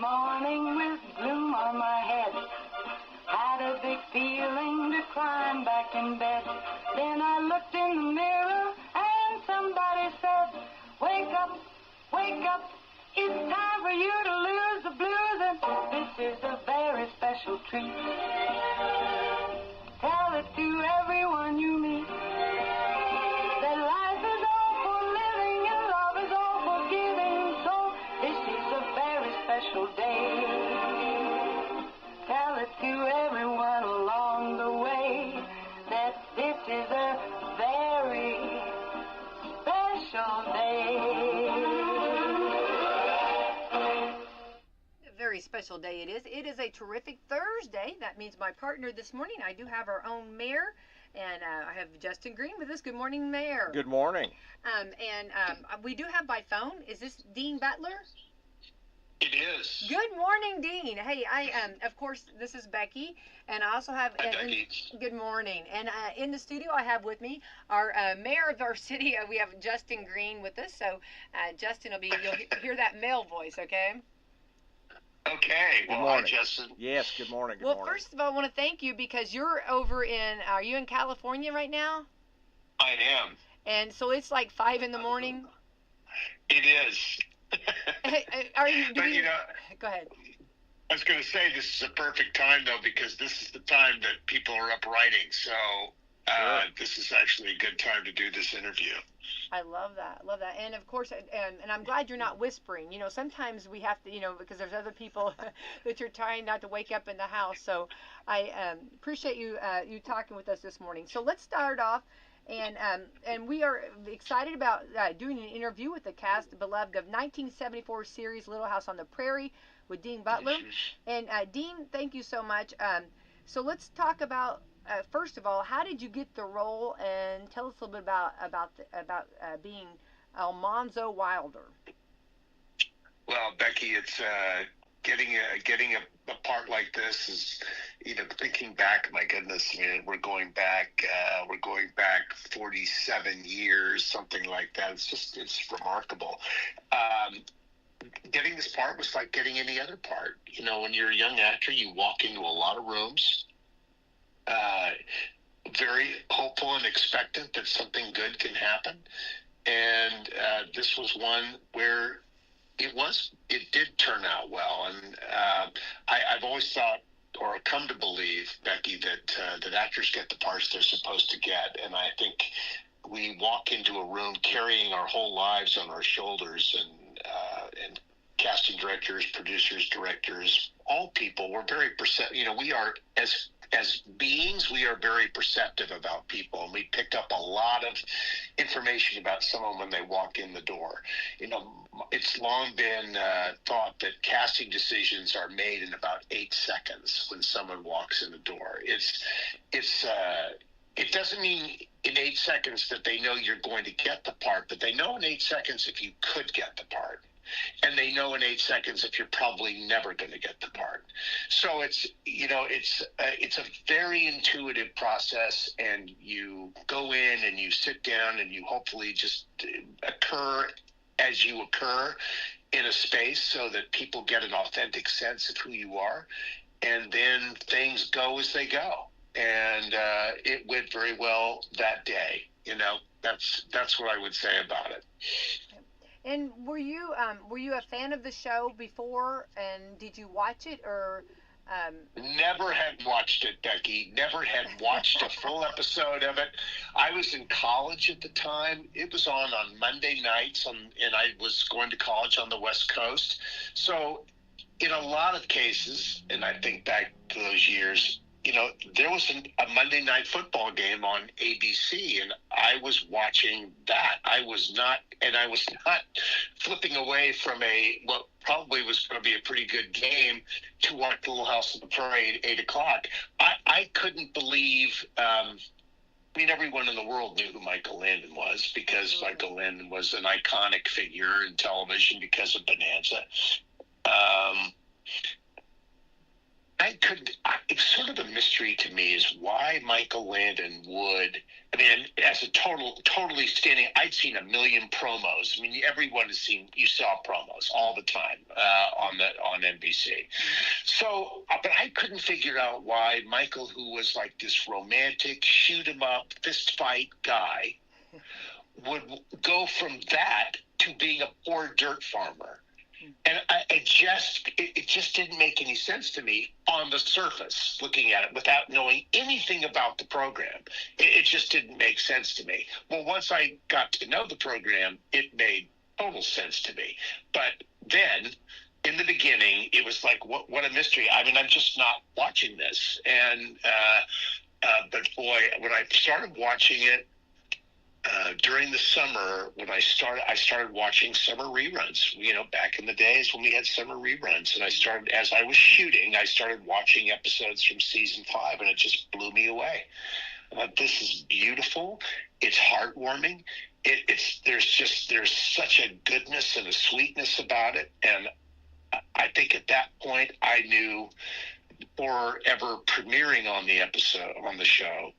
morning with gloom on my head. Had a big feeling to climb back in bed. Then I looked in the mirror and somebody said, wake up, wake up. It's time for you to lose the blues, and this is a very special treat. Tell it to everyone you meet, that life is all for living and love is all for giving. So this is a very special day. Tell it to everyone along the way, that this is a very special day. Very special day it is. It is a terrific Thursday. That means my partner this morning, I do have our own mayor, and I have Justin Green with us. Good morning, Mayor. Good morning. We do have by phone. Is this Dean Butler? It is. Good morning, Dean. Hey, of course, this is Becky, and I also have. Good morning. And in the studio, I have with me our mayor of our city. We have Justin Green with us. So, Justin you'll hear that male voice, okay? Okay. Good morning. Hi, Justin. Yes, good morning. Good morning. Well, first of all, I want to thank you because you're over are you in California right now? I am. And so it's like 5 in the morning? It is. Are you, go ahead. I was going to say this is a perfect time, though, because this is the time that people are up writing. So this is actually a good time to do this interview. I love that. And of course, and I'm glad you're not whispering. You know, sometimes we have to, because there's other people that you're trying not to wake up in the house. So I appreciate you talking with us this morning. So let's start off. And we are excited about doing an interview with the cast beloved of 1974 series Little House on the Prairie with Dean Butler. And Dean, thank you so much. So let's talk about first of all, how did you get the role, and tell us a little bit about being Almanzo Wilder. Well, Becky, it's getting a part like this is, thinking back. My goodness, we're going back 47 years, something like that. It's remarkable. Getting this part was like getting any other part. When you're a young actor, you walk into a lot of rooms. Very hopeful and expectant that something good can happen, and this was one where it did turn out well. And I've always thought, or come to believe, Becky, that actors get the parts they're supposed to get, and I think we walk into a room carrying our whole lives on our shoulders, and casting directors, producers, directors, all people, we're very we are as beings, we are very perceptive about people, and we pick up a lot of information about someone when they walk in the door. It's long been thought that casting decisions are made in about 8 seconds when someone walks in the door. It doesn't mean in 8 seconds that they know you're going to get the part, but they know in 8 seconds if you could get the part. And they know in 8 seconds if you're probably never going to get the part. So it's a very intuitive process, and you go in and you sit down and you hopefully just occur as you occur in a space so that people get an authentic sense of who you are, and then things go as they go. And it went very well that day. That's what I would say about it. And were you a fan of the show before, and did you watch it, or? Never had watched it, Becky. Never had watched a full episode of it. I was in college at the time. It was on Monday nights, and I was going to college on the West Coast. So in a lot of cases, and I think back to those years, there was a Monday night football game on ABC, and I was watching that. I was not flipping away from what probably was going to be a pretty good game to watch Little House on the Prairie at 8 o'clock. I couldn't believe, everyone in the world knew who Michael Landon was, because Michael Landon was an iconic figure in television because of Bonanza. it's sort of a mystery to me is why Michael Landon would, I mean, as a totally standing, I'd seen a million promos. I mean, everyone has seen, you saw promos all the time on NBC. So, but I couldn't figure out why Michael, who was like this romantic, shoot 'em up, fist fight guy, would go from that to being a poor dirt farmer. And it just didn't make any sense to me on the surface, looking at it without knowing anything about the program. It just didn't make sense to me. Well, once I got to know the program, it made total sense to me. But then, in the beginning, it was like, what a mystery. I mean, I'm just not watching this. And but boy, when I started watching it, during the summer, when I started watching summer reruns, back in the days when we had summer reruns. And as I was shooting, I started watching episodes from season 5, and it just blew me away. This is beautiful. It's heartwarming. There's such a goodness and a sweetness about it. And I think at that point, I knew, before ever premiering on the show,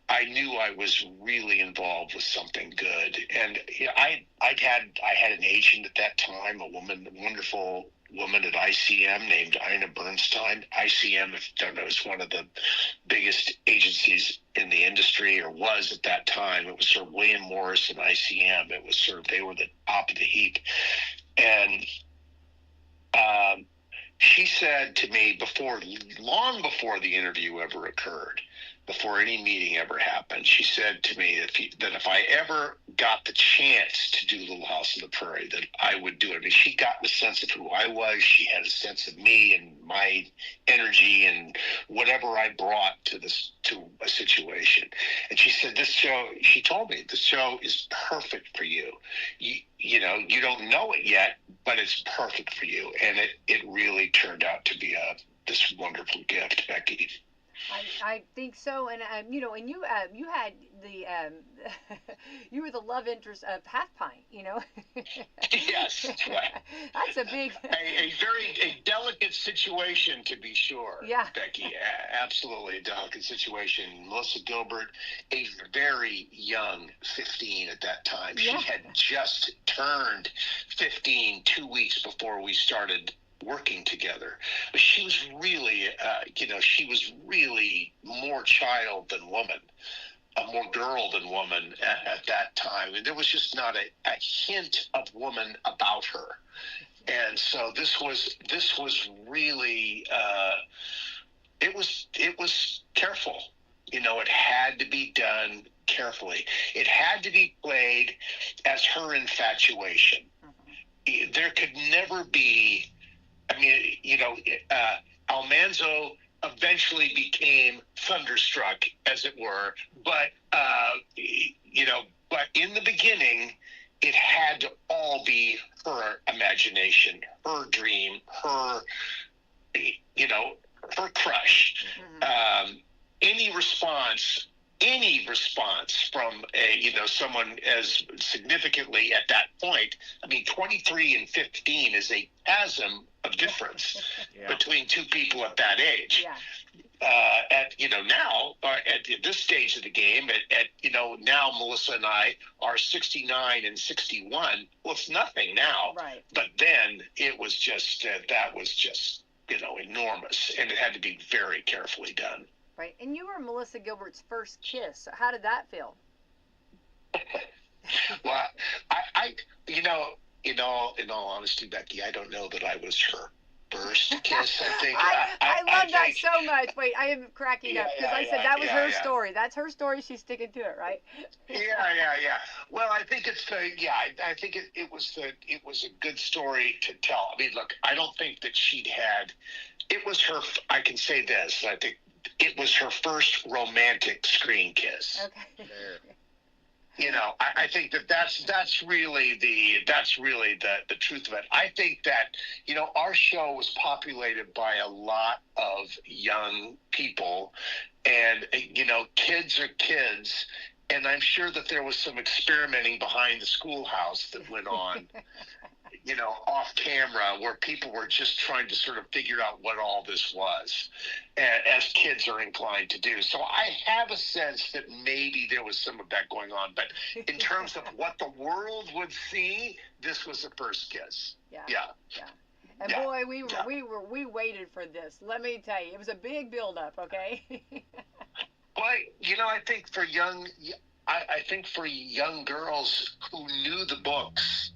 I knew I was really involved with something good. And I had an agent at that time, a wonderful woman at ICM named Ina Bernstein. ICM, if you don't know, is one of the biggest agencies in the industry, or was at that time. It was sort of William Morris and ICM. It was sort of, they were the top of the heap. And she said to me long before the interview ever occurred, before any meeting ever happened, she said to me that if I ever got the chance to do Little House on the Prairie, that I would do it. I mean, she got the sense of who I was. She had a sense of me and my energy and whatever I brought to a situation. And she said, she told me, this show is perfect for you. You don't know it yet, but it's perfect for you. And it really turned out to be this wonderful gift, Becky. I think so, and and you had the you were the love interest of Half Pint, Yes, that's right. That's a big a delicate situation, to be sure. Yeah, Becky, absolutely a delicate situation. Melissa Gilbert, a very young 15 at that time. Yeah. She had just turned 15 2 weeks before we started working together. But she was really, more child than woman, more girl than woman at that time. And there was just not a hint of woman about her. And so this was really, it was careful. It had to be done carefully. It had to be played as her infatuation. Mm-hmm. There could never be, Almanzo eventually became thunderstruck, as it were, but in the beginning, it had to all be her imagination, her dream, her crush. Mm-hmm. Any response from someone as significantly at that point, 23 and 15 is a chasm of difference between two people at that age. Yeah. Now at this stage of the game, now Melissa and I are 69 and 61. Well, it's nothing now. Right. But then it was just enormous, and it had to be very carefully done. Right, and you were Melissa Gilbert's first kiss. So how did that feel? Well, in all honesty, Becky, I don't know that I was her first kiss. I think I love that so much. Wait, I am cracking up because I said that was her story. That's her story. She's sticking to it, right? Yeah. Well, I think it's I think it was a good story to tell. I mean, look, I don't think that she'd had. It was her. I can say this. I think it was her first romantic screen kiss. Okay. I think that's really the truth of it. I think that, our show was populated by a lot of young people, and, kids are kids. And I'm sure that there was some experimenting behind the schoolhouse that went on, off camera, where people were just trying to sort of figure out what all this was, as kids are inclined to do. So I have a sense that maybe there was some of that going on. But in terms of what the world would see, this was the first kiss. Yeah. Yeah. Yeah. And boy, we waited for this. Let me tell you, it was a big build-up. Okay. Well, I think for young girls who knew the books,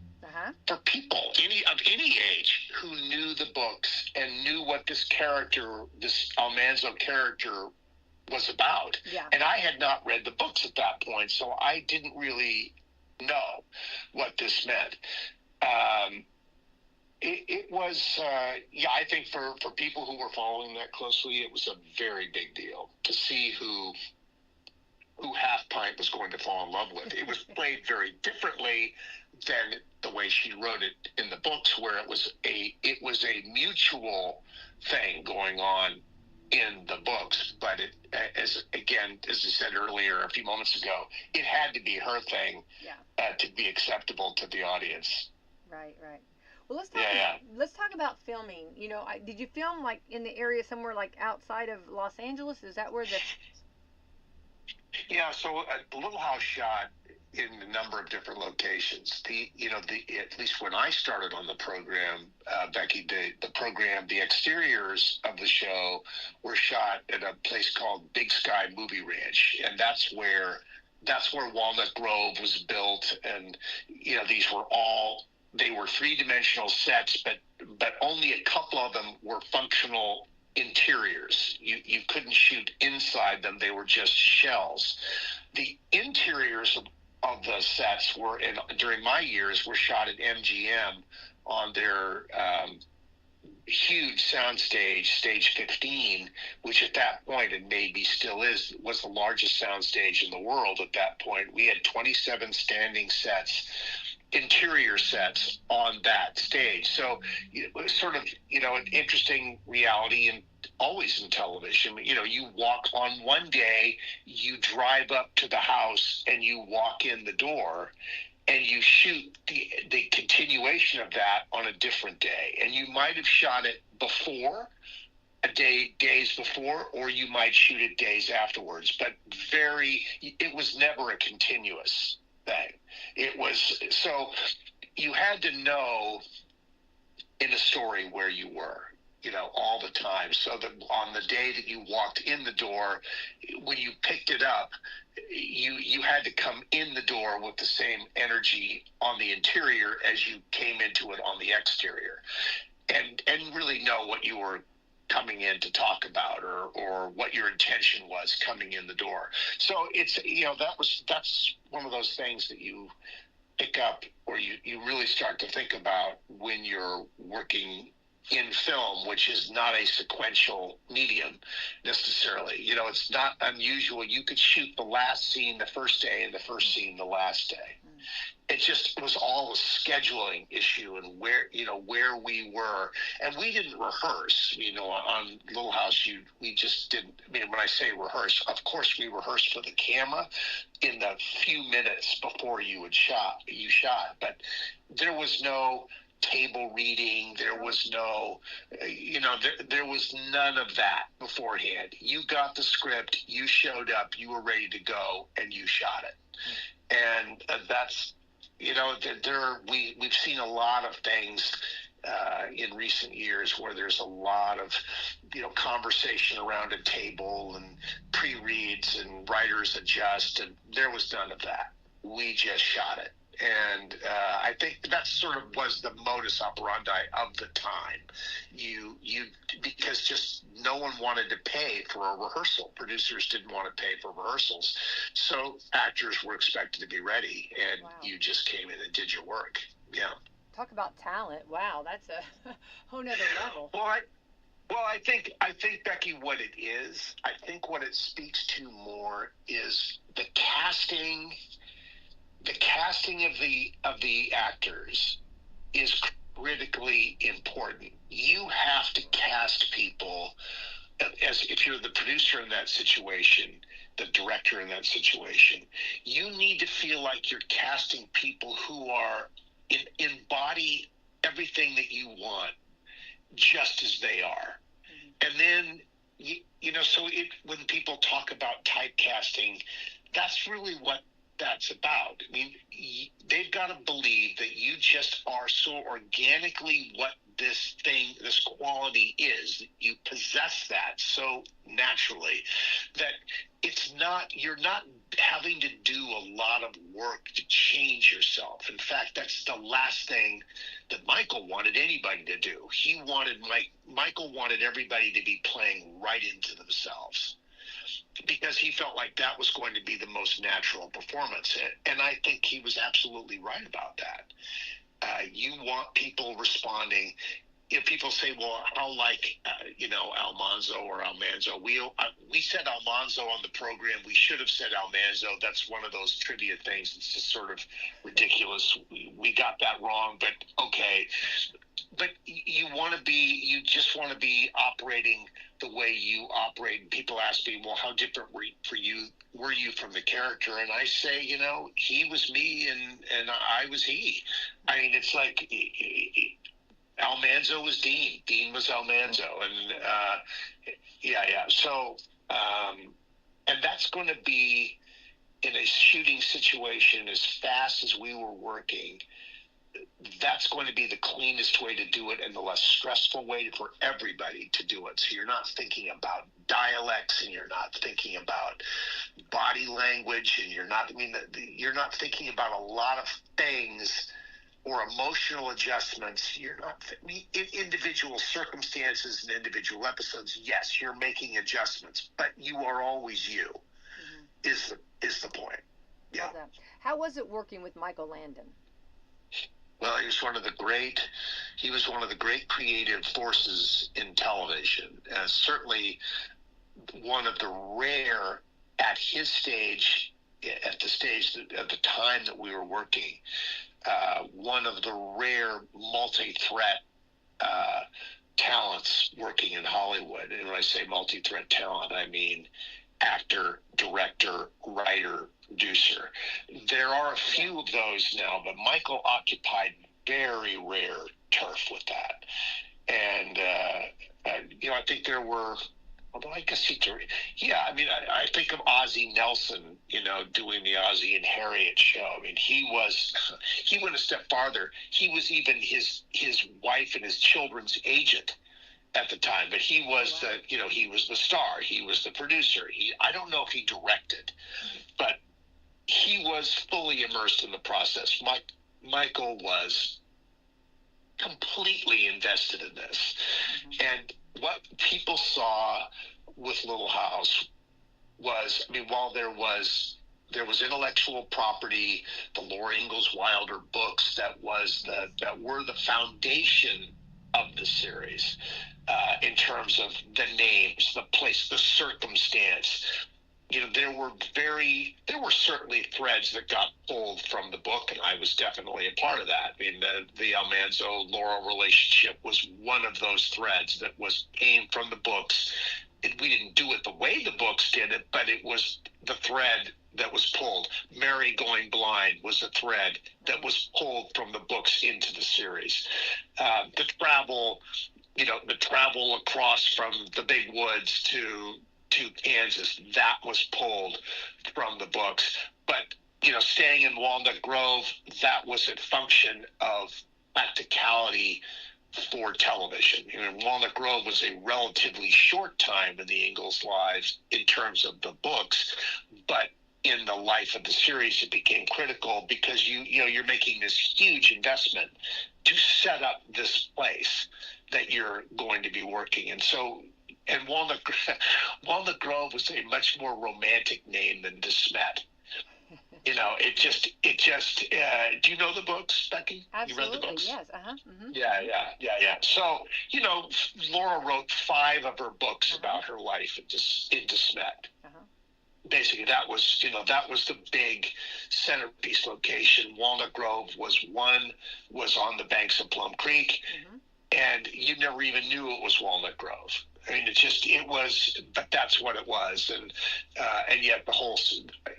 for people of any age who knew the books and knew what this Almanzo character was about. Yeah. And I had not read the books at that point, so I didn't really know what this meant. It was, I think for people who were following that closely, it was a very big deal to see who Half Pint was going to fall in love with. It was played very differently than the way she wrote it in the books, where it was a mutual thing going on in the books. But as I said earlier a few moments ago, it had to be her thing to be acceptable to the audience. Right. Well, let's talk about filming. Did you film like in the area somewhere like outside of Los Angeles? Is that where the... Yeah, so Little House shot in a number of different locations. At least when I started on the program, Becky, the exteriors of the show were shot at a place called Big Sky Movie Ranch, and that's where Walnut Grove was built. And they were three-dimensional sets, but only a couple of them were functional interiors. You couldn't shoot inside them. They were just shells. The interiors of the sets during my years were shot at MGM on their huge soundstage, Stage 15, which at that point, and maybe still was the largest soundstage in the world at that point. We had 27 standing sets, interior sets on that stage. So it was sort of, an interesting reality, and always in television. You walk on one day, you drive up to the house and you walk in the door, and you shoot the continuation of that on a different day. And you might have shot it before, days before, or you might shoot it days afterwards. But it was never a continuous thing. It was, so you had to know in a story where you were, all the time. So that on the day that you walked in the door, when you picked it up, you had to come in the door with the same energy on the interior as you came into it on the exterior, and really know what you were coming in to talk about, or what your intention was coming in the door. So it's, that's one of those things that you pick up, or you really start to think about when you're working in film, which is not a sequential medium necessarily. It's not unusual. You could shoot the last scene the first day and the first scene the last day. It just was all a scheduling issue, and where we were. And we didn't rehearse, on Little House. We just didn't. When I say rehearse, of course we rehearsed for the camera in the few minutes before you shot, but there was no table reading. There was no, there was none of that beforehand. You got the script, you showed up, you were ready to go, and you shot it. And that's, we've seen a lot of things in recent years where there's a lot of, conversation around a table and pre-reads and writers adjust, and there was none of that. We just shot it. And I think that sort of was the modus operandi of the time. Because just no one wanted to pay for a rehearsal. Producers didn't want to pay for rehearsals. So actors were expected to be ready, and you just came in and did your work. Yeah. Talk about talent. Wow, that's a whole nother level. Well, I think, Becky, what it is, I think what it speaks to more is the casting. The casting of the actors is critically important. You have to cast people, as if you're the producer in that situation, the director in that situation. You need to feel like you're casting people who embody everything that you want just as they are. And then, so when people talk about typecasting, that's really what that's about. I mean, they've got to believe that you just are so organically what this quality is. You possess that so naturally that you're not having to do a lot of work to change yourself. In fact, that's the last thing that Michael wanted anybody to do. Michael wanted everybody to be playing right into themselves, because he felt like that was going to be the most natural performance. And I think he was absolutely right about that. You want people responding. People say, well, how like, Almanzo or Almanzo. We said Almanzo on the program. We should have said Almanzo. That's one of those trivia things. It's just sort of ridiculous. We got that wrong, but okay. But you just want to be operating the way you operate. People ask me, well, how different were you from the character? And I say, he was me and I was he. I mean, it's like Almanzo was Dean. Dean was Almanzo. And So, and that's going to be in a shooting situation as fast as we were working. That's going to be the cleanest way to do it and the less stressful way for everybody to do it. So you're not thinking about dialects, and you're not thinking about body language, and you're not thinking about a lot of things or emotional adjustments. In individual circumstances and individual episodes, yes, you're making adjustments, but you are always you. Mm-hmm. Is the point. Yeah. How was it working with Michael Landon? Well, he was one of the great creative forces in television. Certainly one of the rare, at his stage, at the time that we were working, one of the rare multi-threat talents working in Hollywood. And when I say multi-threat talent, I mean actor, director, writer, producer. There are a few of those now, but Michael occupied very rare turf with that. And, I think there were, although I guess I think of Ozzie Nelson, doing the Ozzie and Harriet show. I mean, he went a step farther. He was even his wife and his children's agent at the time, but he was he was the star. He was the producer. I don't know if he directed, but he was fully immersed in the process. Michael was completely invested in this. Mm-hmm. And what people saw with Little House was, while there was intellectual property, the Laura Ingalls Wilder books that were the foundation of the series, in terms of the names, the place, the circumstance. There were certainly threads that got pulled from the book, and I was definitely a part of that. The Almanzo-Laura relationship was one of those threads that came from the books. We didn't do it the way the books did it, but it was the thread that was pulled. Mary going blind was a thread that was pulled from the books into the series. The travel across from the big woods to Kansas, that was pulled from the books. But, staying in Walnut Grove, that was a function of practicality for television. Walnut Grove was a relatively short time in the Ingalls' lives in terms of the books, but in the life of the series, it became critical because you're making this huge investment to set up this place that you're going to be working in. So, and Walnut Grove was a much more romantic name than DeSmet. It just. Do you know the books, Becky? Absolutely. You read the books? Yes. Mm-hmm. Yeah. So, Laura wrote 5 of her books about her life in DeSmet. Basically, that was the big centerpiece location. Walnut Grove was on the banks of Plum Creek, and you never even knew it was Walnut Grove. But that's what it was, and yet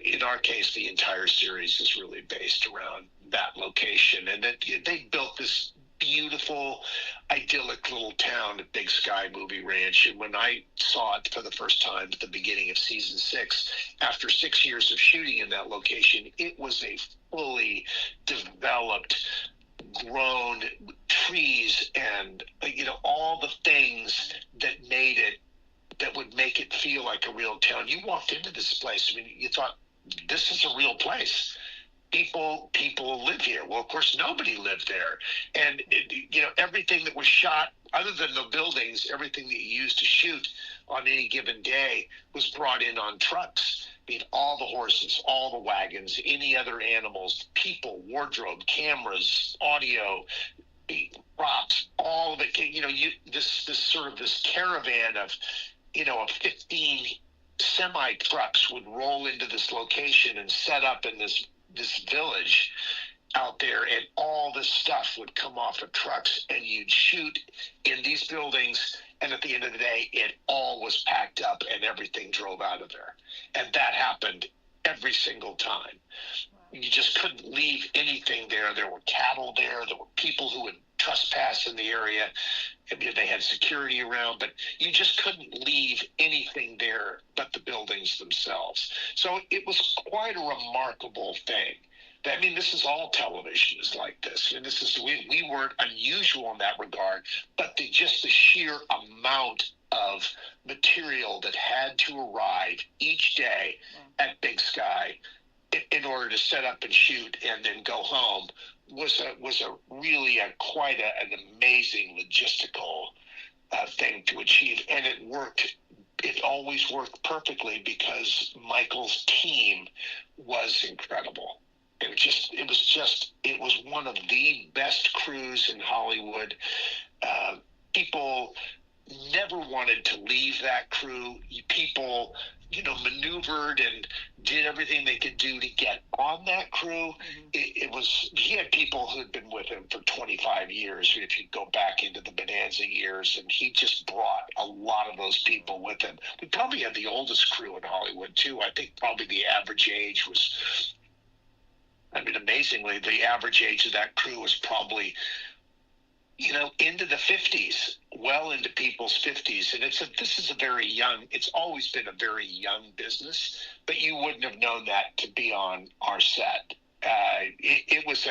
in our case, the entire series is really based around that location, and they built this beautiful, idyllic little town at Big Sky Movie Ranch. And when I saw it for the first time at the beginning of season 6, after 6 years of shooting in that location, it was a fully developed, grown trees and, all the things that made it, that would make it feel like a real town. You walked into this place, I mean, you thought, this is a real place. People live here. Well, of course, nobody lived there. And, everything that was shot, other than the buildings, everything that you used to shoot on any given day was brought in on trucks. I mean, all the horses, all the wagons, any other animals, people, wardrobe, cameras, audio, props, all of it. This caravan of, 15 semi trucks would roll into this location and set up in this village out there, and all this stuff would come off of trucks, and you'd shoot in these buildings, and at the end of the day, it all was packed up and everything drove out of there. And that happened every single time. You just couldn't leave anything there. There were cattle there. There were people who would trespass in the area. I mean, they had security around, but you just couldn't leave anything there but the buildings themselves. So it was quite a remarkable thing. I mean, this is all television is like this. And we weren't unusual in that regard, but the sheer amount of material that had to arrive each day at Big Sky in order to set up and shoot and then go home was really quite an amazing logistical thing to achieve. And it worked. It always worked perfectly because Michael's team was incredible. It was one of the best crews in Hollywood. People never wanted to leave that crew. People, maneuvered and did everything they could do to get on that crew. Mm-hmm. He had people who had been with him for 25 years, if you go back into the Bonanza years, and he just brought a lot of those people with him. We probably had the oldest crew in Hollywood, too. I think probably the average age was, amazingly, the average age of that crew was probably, into the 50s, well into people's 50s. And it's always been a very young business, but you wouldn't have known that to be on our set. It was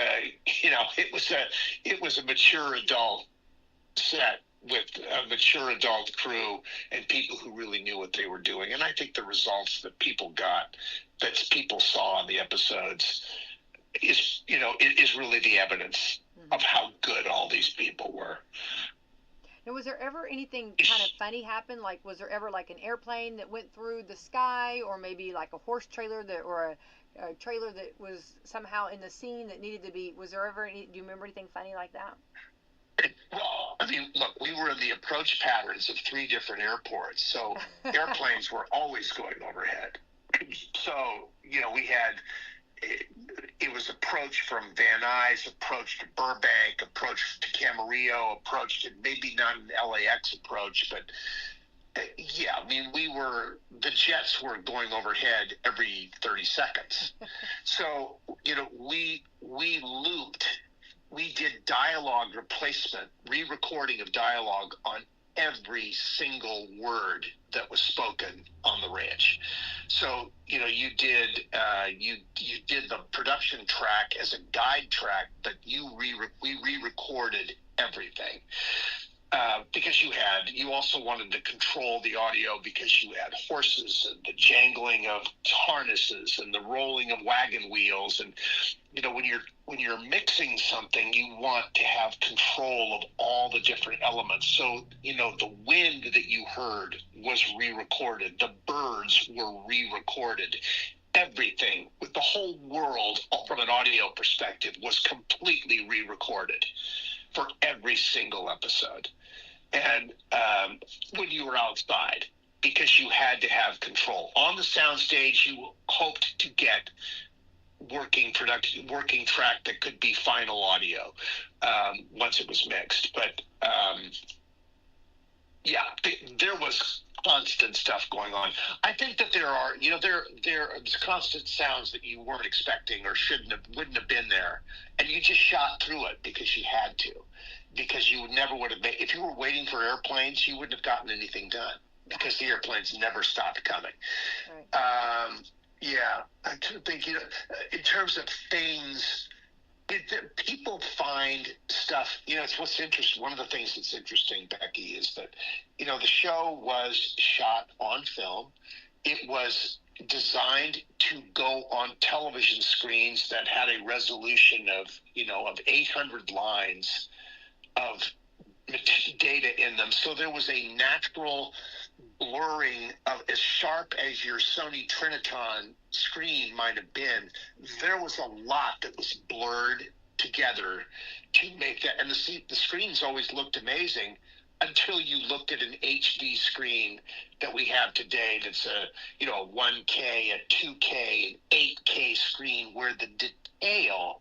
a mature adult set with a mature adult crew and people who really knew what they were doing. And I think the results that people saw on the episodes is really the evidence of how good all these people were. Now, was there ever anything kind of funny happen? Like, was there ever like an airplane that went through the sky, or maybe like a horse trailer or a trailer that was somehow in the scene that needed to be? Was there ever do you remember anything funny like that? Well, look, we were in the approach patterns of 3 different airports, so airplanes were always going overhead. So, we had. It was approach from Van Nuys, approach to Burbank, approach to Camarillo, approach to maybe not an LAX approach, but the jets were going overhead every 30 seconds. So, we did dialogue replacement, re-recording of dialogue on every single word that was spoken on the ranch. So, you did the production track as a guide track, but we re-recorded everything. Because you also wanted to control the audio because you had horses and the jangling of harnesses and the rolling of wagon wheels. And, when you're mixing something, you want to have control of all the different elements. So, the wind that you heard was re-recorded. The birds were re-recorded. Everything with the whole world from an audio perspective was completely re-recorded for every single episode. And when you were outside, because you had to have control. On the soundstage, you hoped to get working track that could be final audio once it was mixed. But there was constant stuff going on. I think that there's constant sounds that you weren't expecting or wouldn't have been there, and you just shot through it because you had to. because you never would have made, if you were waiting for airplanes, you wouldn't have gotten anything done because the airplanes never stopped coming. Right. Yeah, I think, in terms of things, people find stuff, it's what's interesting. One of the things that's interesting, Becky, is that, the show was shot on film. It was designed to go on television screens that had a resolution of 800 lines of data in them. So there was a natural blurring of, as sharp as your Sony Triniton screen might have been, there was a lot that was blurred together to make that. And the screens always looked amazing until you looked at an HD screen that we have today that's a 1K, a 2K, an 8K screen, where the detail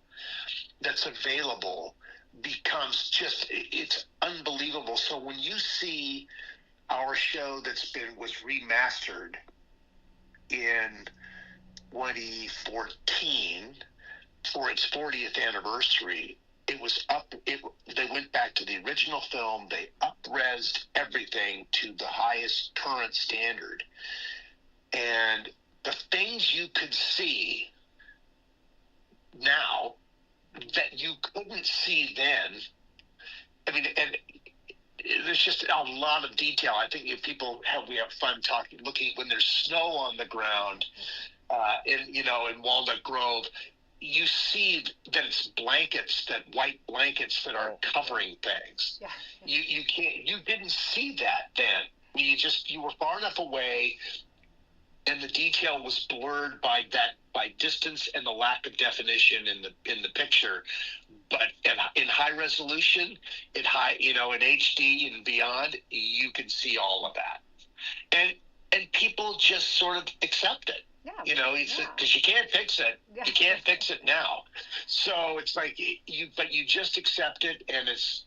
that's available becomes it's unbelievable. So when you see our show was remastered in 2014 for its 40th anniversary, it was they went back to the original film. They up-resed everything to the highest current standard. And the things you could see now that you couldn't see then, and there's just a lot of detail. I think if we have fun looking when there's snow on the ground, in Walnut Grove, you see that it's white blankets that are covering things. Yeah. You didn't see that then. You were far enough away, and the detail was blurred by distance and the lack of definition in the picture. But in high resolution, in HD and beyond, you can see all of that, and people just sort of accept it. Yeah. Because you can't fix it. Yeah. You can't fix it now. So it's like you just accept it, and it's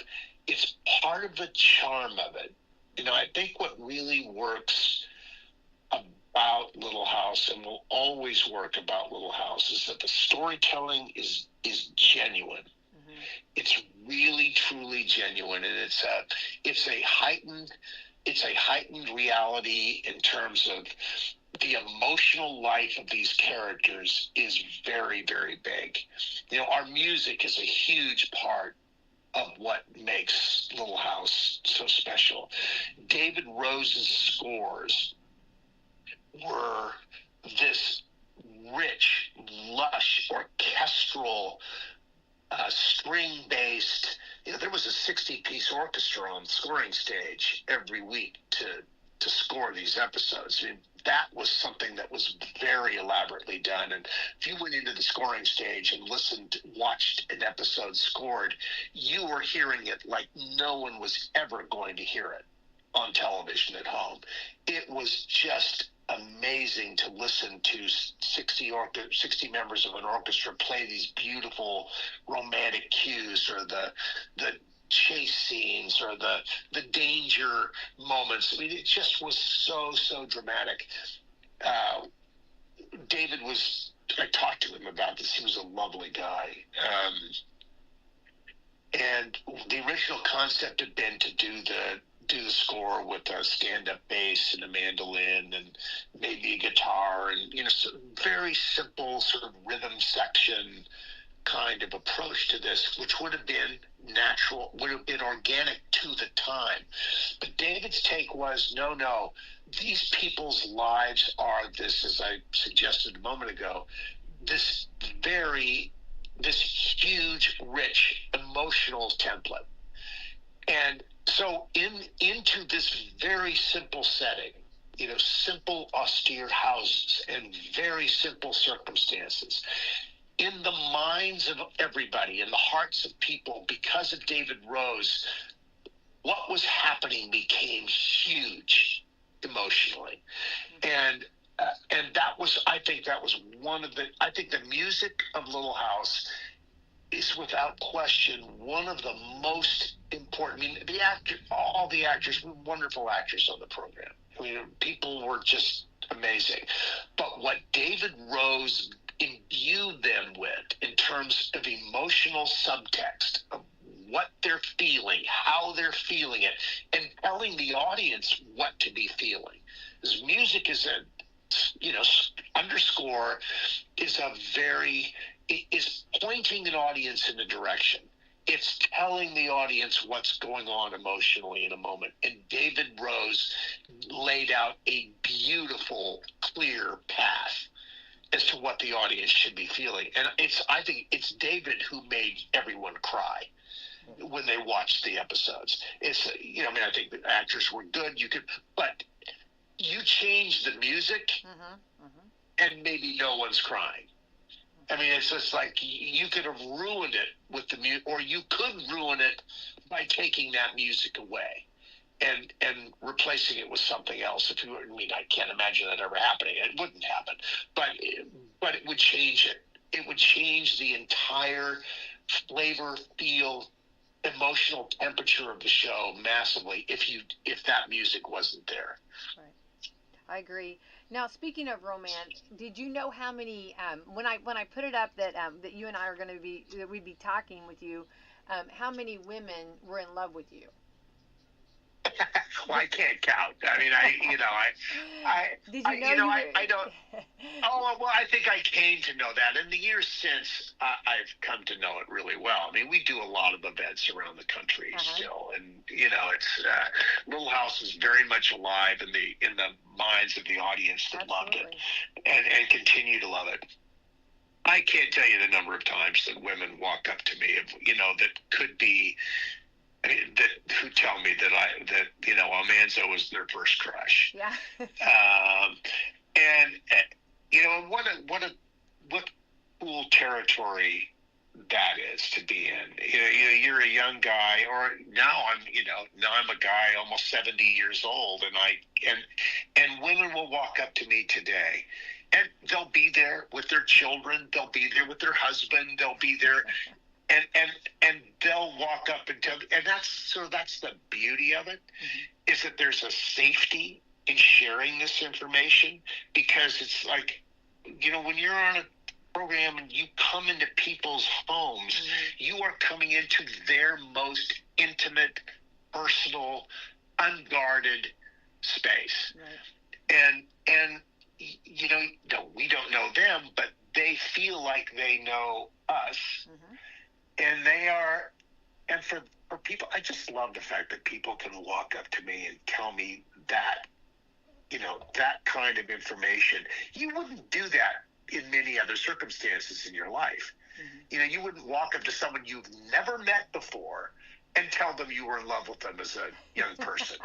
part of the charm of it. I think what really works about Little House, and will always work about Little House, is that the storytelling is genuine. Mm-hmm. It's really, truly genuine, and it's a heightened reality in terms of the emotional life of these characters is very, very big. Our music is a huge part of what makes Little House so special. David Rose's scores were this rich, lush, orchestral, string-based. There was a 60-piece orchestra on the scoring stage every week to score these episodes. That was something that was very elaborately done. And if you went into the scoring stage and watched an episode scored, you were hearing it like no one was ever going to hear it on television at home. It was just amazing to listen to 60 members of an orchestra play these beautiful romantic cues, or the chase scenes, or the danger moments. It just was so dramatic. I talked to him about this. He was a lovely guy. And the original concept had been to do the score with a stand-up bass and a mandolin and maybe a guitar, and very simple sort of rhythm section kind of approach to this, which would have been natural, would have been organic to the time. But David's take was, no, these people's lives are this, as I suggested a moment ago, this huge, rich, emotional template. And so into this very simple setting, simple, austere houses and very simple circumstances, in the minds of everybody, in the hearts of people, because of David Rose, what was happening became huge emotionally. And I think the music of Little House is without question one of the most important. All the actors, wonderful actors on the program. People were just amazing. But what David Rose imbued them with in terms of emotional subtext of what they're feeling, how they're feeling it, and telling the audience what to be feeling. Because music is underscore is is pointing an audience in a direction. It's telling the audience what's going on emotionally in a moment. And David Rose laid out a beautiful, clear path as to what the audience should be feeling. And I think it's David who made everyone cry when they watched the episodes. I think the actors were good. But you change the music and maybe no one's crying. I mean, it's just like you could have ruined it with the music, or you could ruin it by taking that music away and replacing it with something else. I can't imagine that ever happening. It wouldn't happen, but it would change it. It would change the entire flavor, feel, emotional temperature of the show massively if that music wasn't there. Right. I agree. Now, speaking of romance, did you know how many? When I put it up that you and I are going to be that we'd be talking with you, how many women were in love with you? Well, I can't count. I mean, Did you know I don't. Oh, well, I think I came to know that. In the years since, I've come to know it really well. I mean, we do a lot of events around the country still, and it's Little House is very much alive in the minds of the audience that loved it, and continue to love it. I can't tell you the number of times that women walk up to me, that could be. Who tell me that Almanzo was their first crush. Yeah. What cool territory that is to be in. You're a young guy, or now I'm a guy almost 70 years old, and women will walk up to me today. And they'll be there with their children. They'll be there with their husband. They'll be there. And they'll walk up and tell, and that's the beauty of it, is that there's a safety in sharing this information, because it's like, when you're on a program and you come into people's homes, you are coming into their most intimate, personal, unguarded space. Right. And we don't know them, but they feel like they know us. And and for people, I just love the fact that people can walk up to me and tell me that, that kind of information. You wouldn't do that in many other circumstances in your life. You wouldn't walk up to someone you've never met before and tell them you were in love with them as a young person.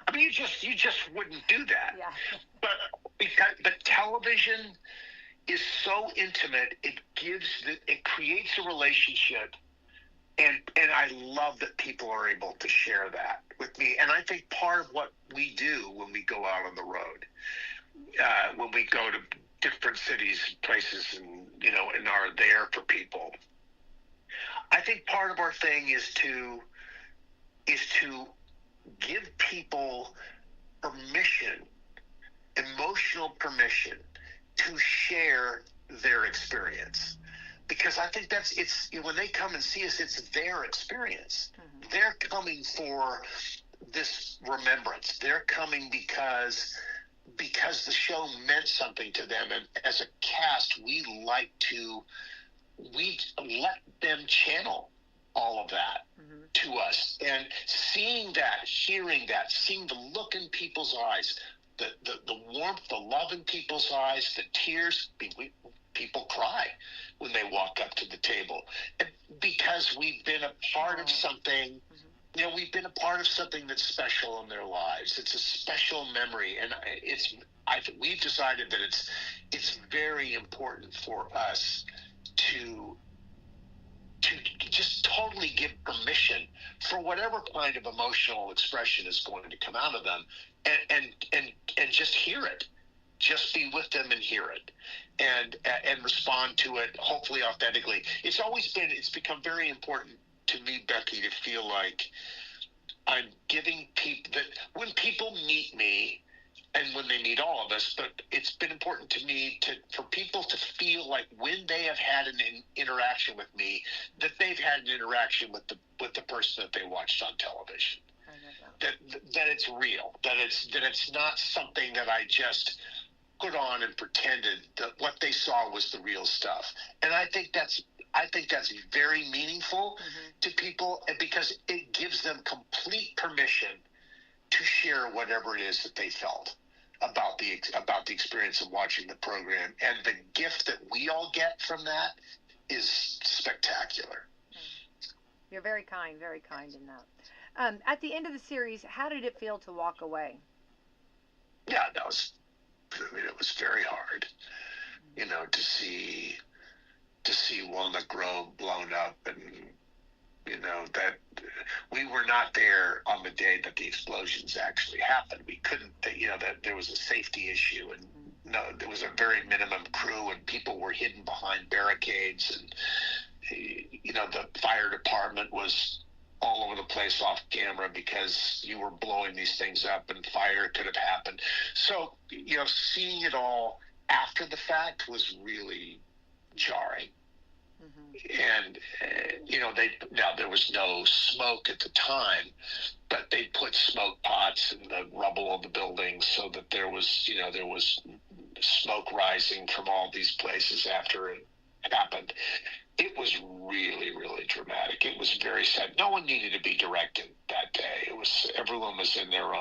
I mean, you just wouldn't do that. Yeah. But television is so intimate. It creates a relationship, and I love that people are able to share that with me. And I think part of what we do when we go out on the road, when we go to different cities, places, and are there for people, I think part of our thing is to give people permission, emotional permission, to share their experience. Because I think when they come and see us, it's their experience. They're coming for this remembrance. They're coming because the show meant something to them. And as a cast, we let them channel all of that to us. And seeing that, hearing that, seeing the look in people's eyes, the warmth, the love in people's eyes, the tears, people cry when they walk up to the table. And because we've been a part of something, we've been a part of something that's special in their lives. It's a special memory, and we've decided that it's very important for us to just totally give permission for whatever kind of emotional expression is going to come out of them, and just hear it, just be with them and hear it, and respond to it, hopefully authentically. It's become very important to me, Becky, to feel like I'm giving people that when people meet me, and when they meet all of us. But it's been important to me for people to feel like when they have had an interaction with me, that they've had an interaction with the person that they watched on television. That it's real, that it's not something that I just put on and pretended that what they saw was the real stuff. And I think that's very meaningful to people, because it gives them complete permission to share whatever it is that they felt about the experience of watching the program. And the gift that we all get from that is spectacular. You're very kind in that. At the end of the series, how did it feel to walk away? Yeah, it was very hard, to see Walnut Grove blown up, and that we were not there on the day that the explosions actually happened. We couldn't, that there was a safety issue, and there was a very minimum crew, and people were hidden behind barricades, and the fire department was all over the place off camera because you were blowing these things up and fire could have happened. So, seeing it all after the fact was really jarring. And, there was no smoke at the time, but they put smoke pots in the rubble of the buildings so that there was smoke rising from all these places after it happened. It was really, really dramatic. It was very sad. No one needed to be directed that day. Everyone was in their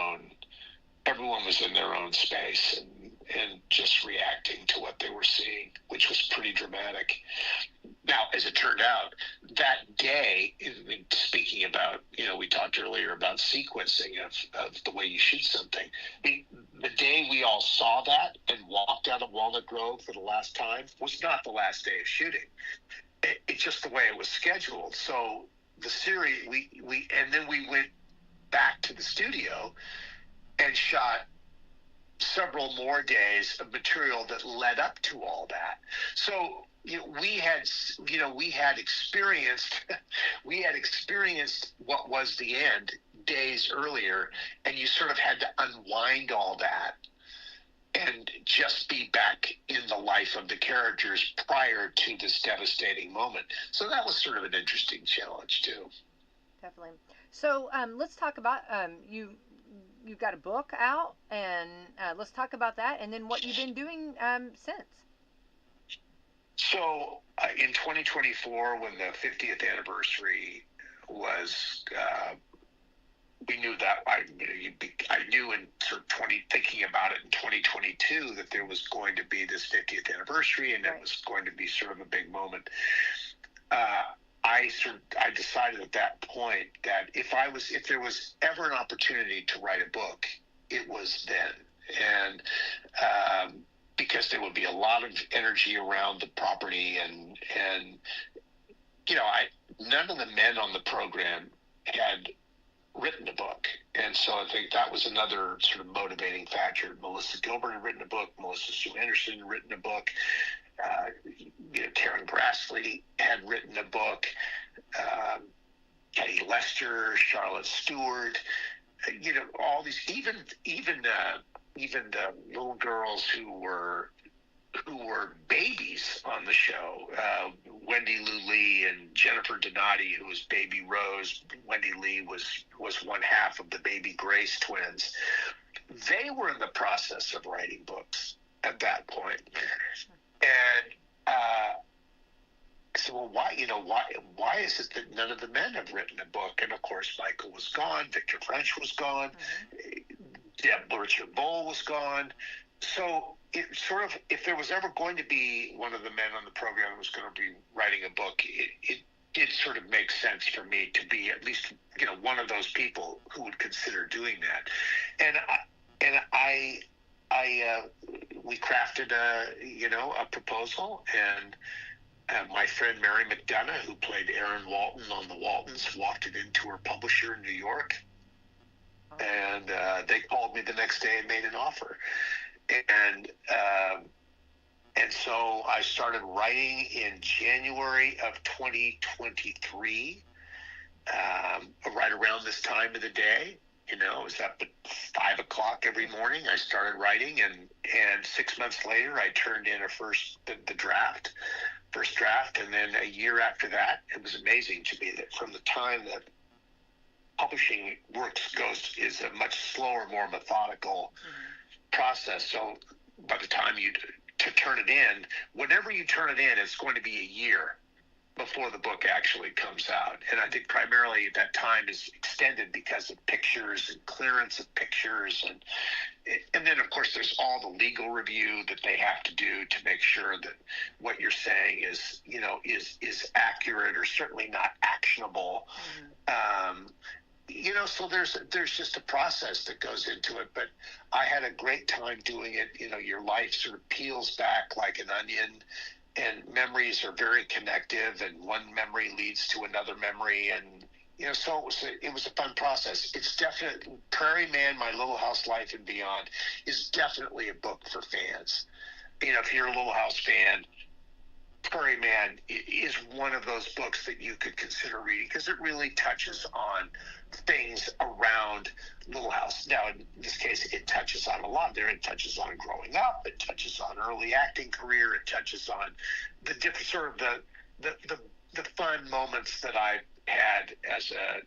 own space and just reacting to what they were seeing, which was pretty dramatic. Now, as it turned out, that day, speaking about, we talked earlier about sequencing of the way you shoot something. The day we all saw that and walked out of Walnut Grove for the last time was not the last day of shooting. It's just the way it was scheduled. So the series, and then we went back to the studio and shot several more days of material that led up to all that. So we had experienced what was the end days earlier, and you sort of had to unwind all that and just be back in the life of the characters prior to this devastating moment. So that was sort of an interesting challenge too. Definitely. So let's talk about you've got a book out, and let's talk about that, and then what you've been doing since. So in 2024, when the 50th anniversary was, we knew that I knew in sort of thinking about it in 2022 that there was going to be this 50th anniversary, and it was going to be sort of a big moment. I decided at that point that if there was ever an opportunity to write a book, it was then, and because there would be a lot of energy around the property, and none of the men on the program had written a book, and so I think that was another sort of motivating factor. Melissa Gilbert had written a book. Melissa Sue Anderson had written a book. Karen Grassley had written a book. Kenny Lester, Charlotte Stewart, all these, even the little girls who were babies on the show, Wendy Lou Lee and Jennifer Donati, who was Baby Rose. Wendy Lee was one half of the Baby Grace twins. They were in the process of writing books at that point. And I said, well, why is it that none of the men have written a book? And of course, Michael was gone, Victor French was gone, Deb Richard-Bowl was gone. So it sort of, if there was ever going to be one of the men on the program who was going to be writing a book, it did sort of make sense for me to be at least, one of those people who would consider doing that. We crafted a proposal, and my friend Mary McDonough, who played Erin Walton on The Waltons, walked it into her publisher in New York, and they called me the next day and made an offer. And so I started writing in January of 2023, right around this time of the day. It was up at 5 o'clock every morning. I started writing, and 6 months later, I turned in the first draft, and then a year after that, it was amazing to me that from the time that publishing works is a much slower, more methodical process. So by the time to turn it in, whenever you turn it in, it's going to be a year before the book actually comes out. And I think primarily that time is extended because of pictures and clearance of pictures. And then, of course, there's all the legal review that they have to do to make sure that what you're saying is accurate or certainly not actionable. So there's just a process that goes into it. But I had a great time doing it. Your life sort of peels back like an onion, and memories are very connective, and one memory leads to another memory, and so it was a fun process. It's definitely Prairie Man, My Little House Life and Beyond is definitely a book for fans. If you're a Little House fan, Prairie Man is one of those books that you could consider reading because it really touches on things around Little House. Now, in this case, it touches on a lot there. It touches on growing up. It touches on early acting career. It touches on the different sort of the fun moments that I had as a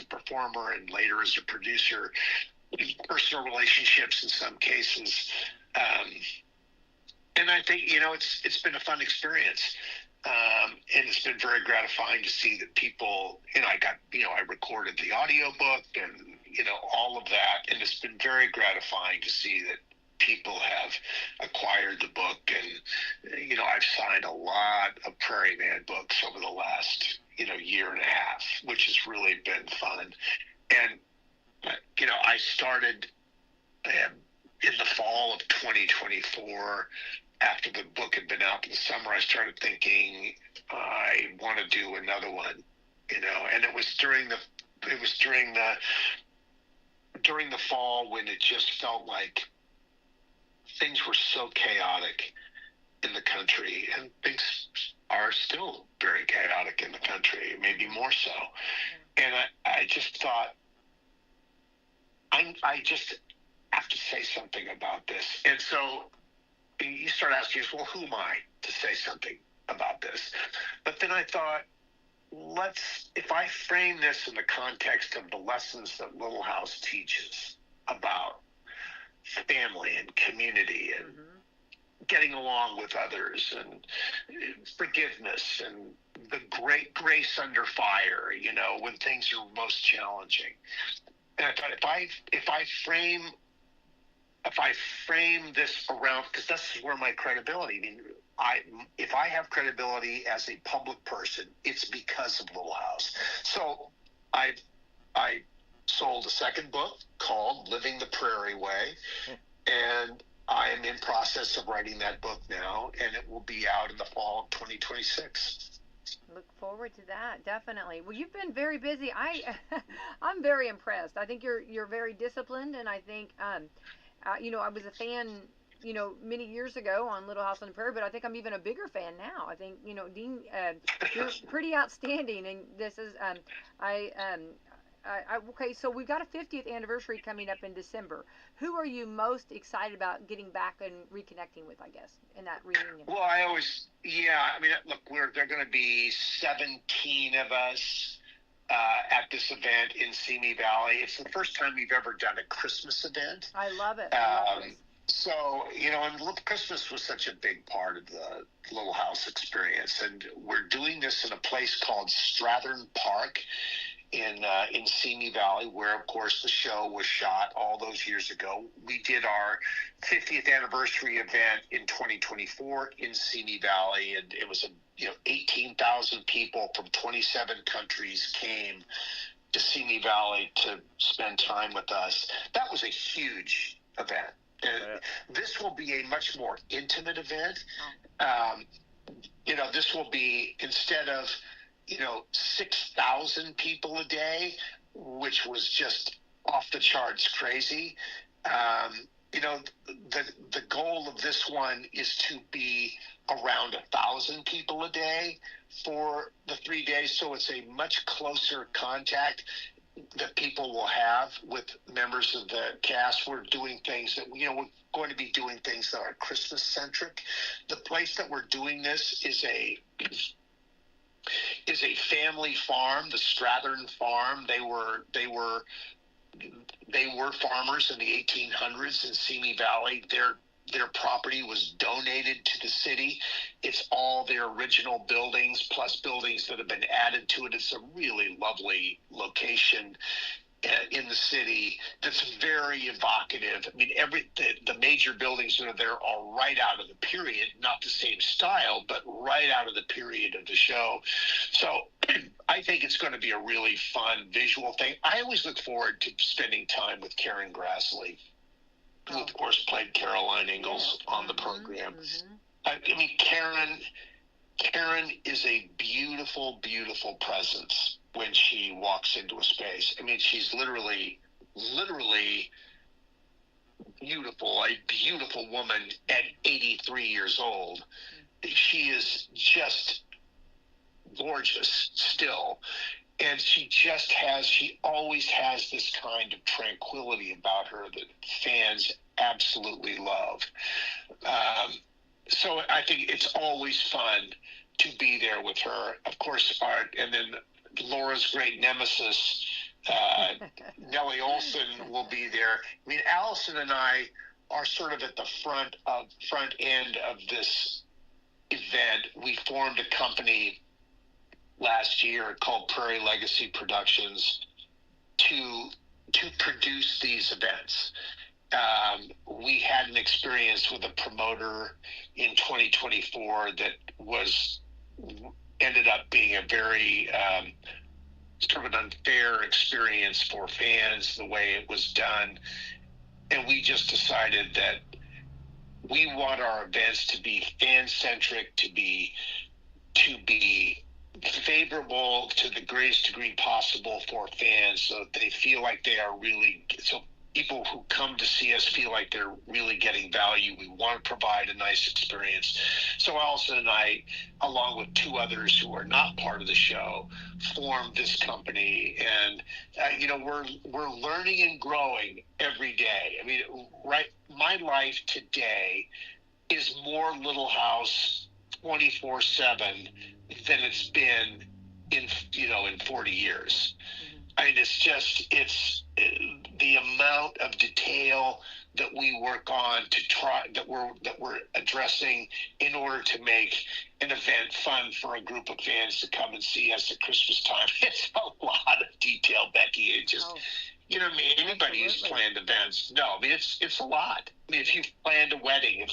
performer and later as a producer, personal relationships in some cases. And I think, it's been a fun experience. And it's been very gratifying to see that people, I recorded the audiobook and, all of that. And it's been very gratifying to see that people have acquired the book. And, I've signed a lot of Prairie Man books over the last, year and a half, which has really been fun. And, I started in the fall of 2024, after the book had been out in the summer, I started thinking I want to do another one, and it was during the fall when it just felt like things were so chaotic in the country, and things are still very chaotic in the country, maybe more so. And I just thought, I just have to say something about this. And so you start asking yourself, well, who am I to say something about this? But then I thought, if I frame this in the context of the lessons that Little House teaches about family and community and getting along with others and forgiveness and the great grace under fire, when things are most challenging. And I thought, if I frame this around, because this is where my credibility, if I have credibility as a public person, it's because of Little House. So I sold a second book called Living the Prairie Way, and I am in process of writing that book now, and it will be out in the fall of 2026. Look forward to that, definitely. Well, you've been very busy. I'm very impressed. I think you're very disciplined, and I think I was a fan, many years ago on Little House on the Prairie, but I think I'm even a bigger fan now. I think, Dean, you're pretty outstanding, and this is okay, so we've got a 50th anniversary coming up in December. Who are you most excited about getting back and reconnecting with, I guess, in that reunion? Well, look, there are going to be 17 of us at this event in Simi Valley. It's the first time we've ever done a Christmas event. I love it. So, and Christmas was such a big part of the Little House experience. And we're doing this in a place called Strathern Park in Simi Valley, where, of course, the show was shot all those years ago. We did our 50th anniversary event in 2024 in Simi Valley, and it was 18,000 people from 27 countries came to Simi Valley to spend time with us. That was a huge event. And this will be a much more intimate event. This will be, instead of 6,000 people a day, which was just off the charts crazy. The goal of this one is to be around 1,000 people a day for the 3 days. So it's a much closer contact. that people will have with members of the cast. We're doing things that, we're going to be doing things that are Christmas centric. The place that we're doing this is a family farm, the Strathern Farm. They were farmers in the 1800s in Simi Valley. Their property was donated to the city. It's all their original buildings plus buildings that have been added to it. It's a really lovely location in the city that's very evocative. I mean, the major buildings that are there are right out of the period, not the same style, but right out of the period of the show. So I think it's going to be a really fun visual thing. I always look forward to spending time with Karen Grassley, who of course played Caroline Ingalls on the program. I mean, Karen is a beautiful, beautiful presence when she walks into a space. I mean, she's literally beautiful, a beautiful woman at 83 years old. She is just gorgeous still. And she always has this kind of tranquility about her that fans absolutely love. So I think it's always fun to be there with her. Of course, and then Laura's great nemesis, Nellie Olson, will be there. I mean, Allison and I are sort of at the front end of this event. We formed a company last year called Prairie Legacy Productions to produce these events. We had an experience with a promoter in 2024 that ended up being a very sort of an unfair experience for fans, the way it was done. And we just decided that we want our events to be fan-centric, to be favorable to the greatest degree possible for fans, so that they feel like they are really, so people who come to see us feel like they're really getting value. We want to provide a nice experience. So Allison and I, along with two others who are not part of the show, formed this company. And, we're learning and growing every day. I mean, my life today is more Little House 24/7 than it's been in 40 years. I mean, it's the amount of detail that we work on that we're addressing in order to make an event fun for a group of fans to come and see us at Christmas time. It's a lot of detail, Becky. It just, I mean, anybody who's planned events, I mean, it's a lot. I mean, if you've planned a wedding,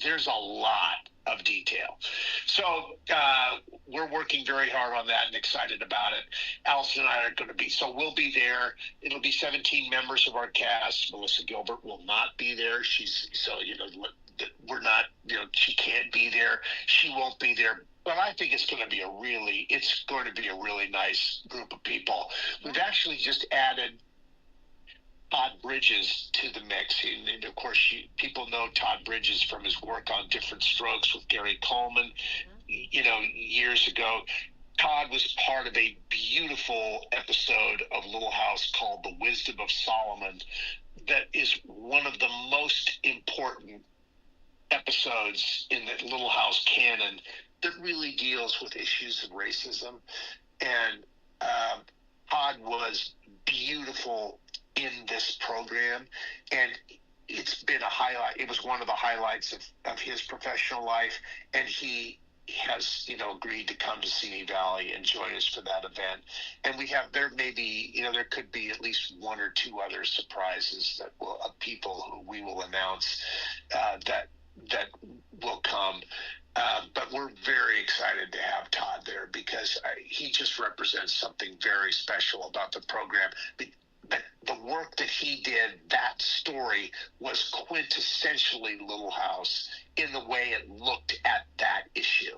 there's a lot of detail. So we're working very hard on that and excited about it. Allison and I are going to be, so we'll be there. It'll be 17 members of our cast. Melissa Gilbert will not be there. We're not, she can't be there. She won't be there. But I think it's going to be a really nice group of people. We've actually just added Todd Bridges to the mix. And of course, people know Todd Bridges from his work on Different Strokes with Gary Coleman, years ago. Todd was part of a beautiful episode of Little House called The Wisdom of Solomon that is one of the most important episodes in the Little House canon that really deals with issues of racism. And Todd was beautiful in this program, and it's been a highlight. It was one of the highlights of his professional life, and he has agreed to come to Simi Valley and join us for that event. And there could be at least one or two other surprises of people who we will announce that will come. But we're very excited to have Todd there because he just represents something very special about the program. The work that he did, that story was quintessentially Little House in the way it looked at that issue.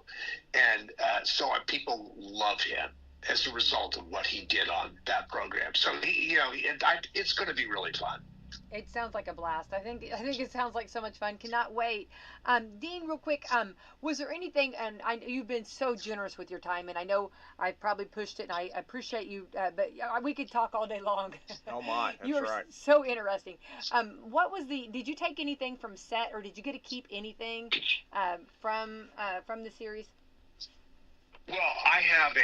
And so people love him as a result of what he did on that program. So, it's going to be really fun. It sounds like a blast. I think it sounds like so much fun. Cannot wait. Dean, real quick, was there anything? And you've been so generous with your time, and I know I probably pushed it, and I appreciate you. But we could talk all day long. Oh my, You that's are right. so interesting. What was the? Did you take anything from set, or did you get to keep anything from the series? Well, I have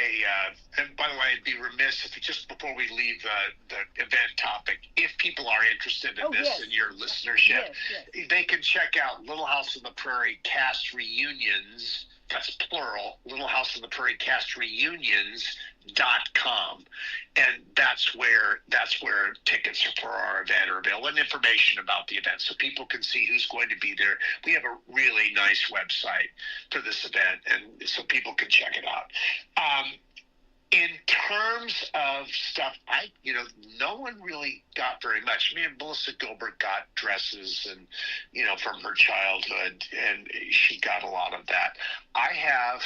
and by the way, I'd be remiss if just before we leave the event topic, if people are interested in Oh, this yes. in your listenership, Yes. they can check out Little House on the Prairie cast reunions. That's plural. Little House on the Prairie cast reunions.com, and that's where tickets for our event are available and information about the event, so people can see who's going to be there. We have a really nice website for this event, and so people can check it out. In terms of stuff, no one really got very much. Me and Melissa Gilbert got dresses and, from her childhood, and she got a lot of that. I have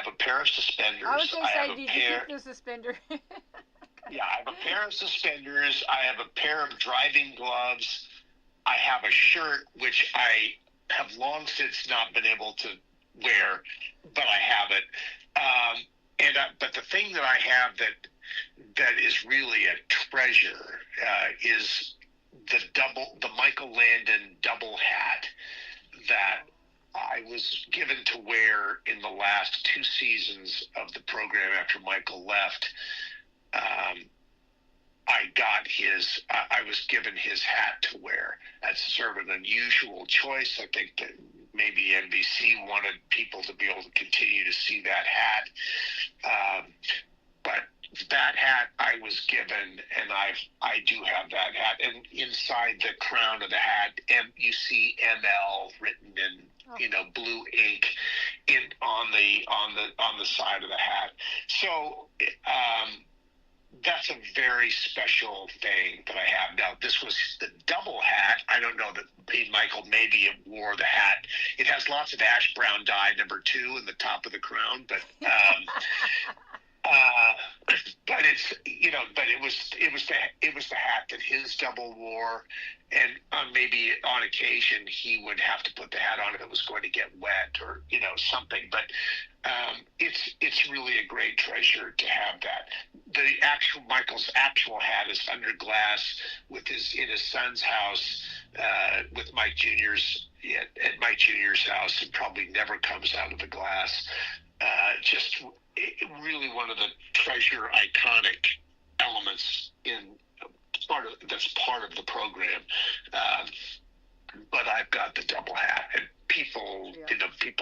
a pair of suspenders. I was going to say, did you pair. keep the suspender? Yeah, I have a pair of suspenders. I have a pair of driving gloves. I have a shirt, which I have long since not been able to wear, but I have it. But the thing that I have that is really a treasure is the Michael Landon double hat that I was given to wear in the last 2 seasons of the program after Michael left. I was given his hat to wear. That's sort of an unusual choice. I think that maybe NBC wanted people to be able to continue to see that hat. But that hat I was given, and I do have that hat. And inside the crown of the hat, you see ML written in blue ink on the side of the hat. So that's a very special thing that I have. Now, this was the double hat. I don't know that Michael maybe wore the hat. It has lots of ash brown dye, number 2, in the top of the crown, but but it was the hat that his double wore, and maybe on occasion he would have to put the hat on if it was going to get wet or something. But it's really a great treasure to have that. Michael's actual hat is under glass in his son's house with Mike Jr.'s at Mike Jr.'s house, and probably never comes out of the glass. Really one of the treasure iconic elements that's part of the program. But I've got the double hat, and people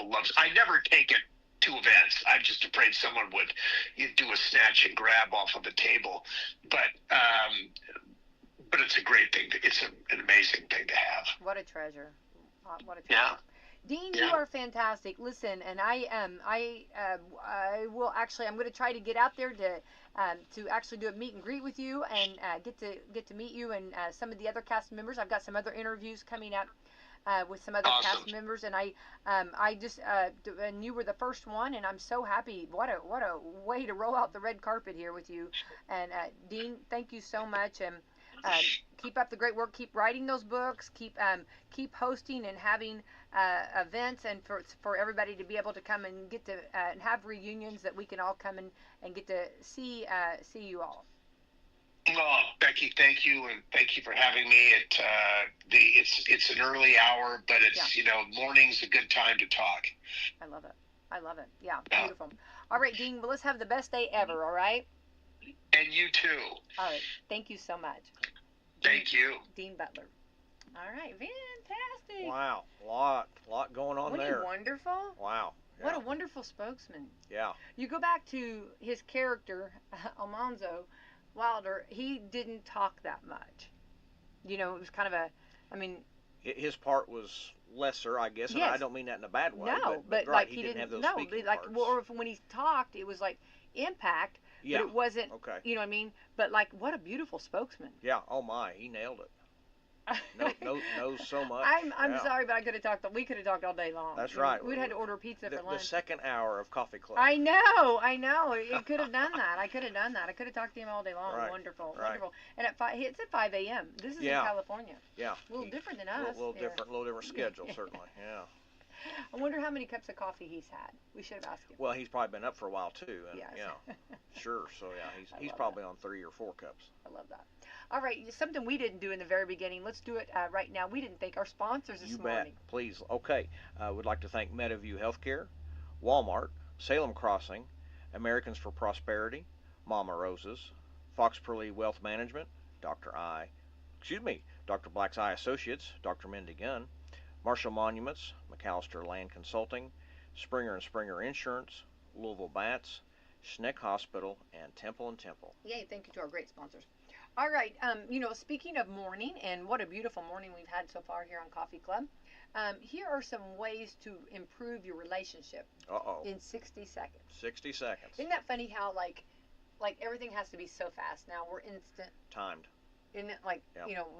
love it. I never take it to events. I'm just afraid someone would do a snatch and grab off of the table. But it's a great thing. It's an amazing thing to have. What a treasure. What a treasure. Yeah. Dean, you are fantastic. Listen, and I will actually. I'm going to try to get out there to actually do a meet and greet with you and get to meet you and some of the other cast members. I've got some other interviews coming up with some other cast members, and I just and you were the first one, and I'm so happy. What a way to roll out the red carpet here with you. And Dean, thank you so much, and keep up the great work. Keep writing those books. Keep hosting and having events, and for everybody to be able to come and get to and have reunions that we can all come and get to see you all. Well, Becky, thank you, and thank you for having me. It's an early hour, but it's morning's a good time to talk. I love it. Yeah, beautiful. All right, Dean. Well, let's have the best day ever. All right. And you too. All right. Thank you so much. Thank you. Dean Butler. All right, fantastic. Wow, lot going on there. Wasn't he wonderful? Wow. Yeah. What a wonderful spokesman. Yeah. You go back to his character, Almanzo Wilder, he didn't talk that much. It was kind of his part was lesser, I guess, and yes. I don't mean that in a bad way. No, but like he didn't have those no, speaking like parts. or if, when he talked, it was like impact, yeah. but it wasn't. Okay. You know what I mean? But like, what a beautiful spokesman. Yeah. Oh my, he nailed it. knows so much. I'm Yeah. sorry, but we could have talked all day long. That's right. We'd had to order pizza for lunch. The second hour of Coffee Club. I know. It could have done that. I could have done that. I could have talked to him all day long. Right. Wonderful. And it's at 5 a.m. This is in California. Yeah. A little different than us. A little different schedule, certainly. Yeah. I wonder how many cups of coffee he's had. We should have asked him. Well, he's probably been up for a while too. And, yes. Yeah. Sure. So yeah, he's probably on 3 or 4 cups. I love that. All right, something we didn't do in the very beginning. Let's do it right now. We didn't thank our sponsors this morning. You bet. Please. Okay. We'd like to thank MetaView Healthcare, Walmart, Salem Crossing, Americans for Prosperity, Mama Roses, Fox Perley Wealth Management, Dr. Black's Eye Associates, Dr. Mindy Gunn, Marshall Monuments, McAllister Land Consulting, Springer & Springer Insurance, Louisville Bats, Schneck Hospital, and Temple & Temple. Yay, thank you to our great sponsors. All right, speaking of morning, and what a beautiful morning we've had so far here on Coffee Club, here are some ways to improve your relationship in 60 seconds. 60 seconds. Isn't that funny how, like everything has to be so fast now? We're instant. Timed. Isn't it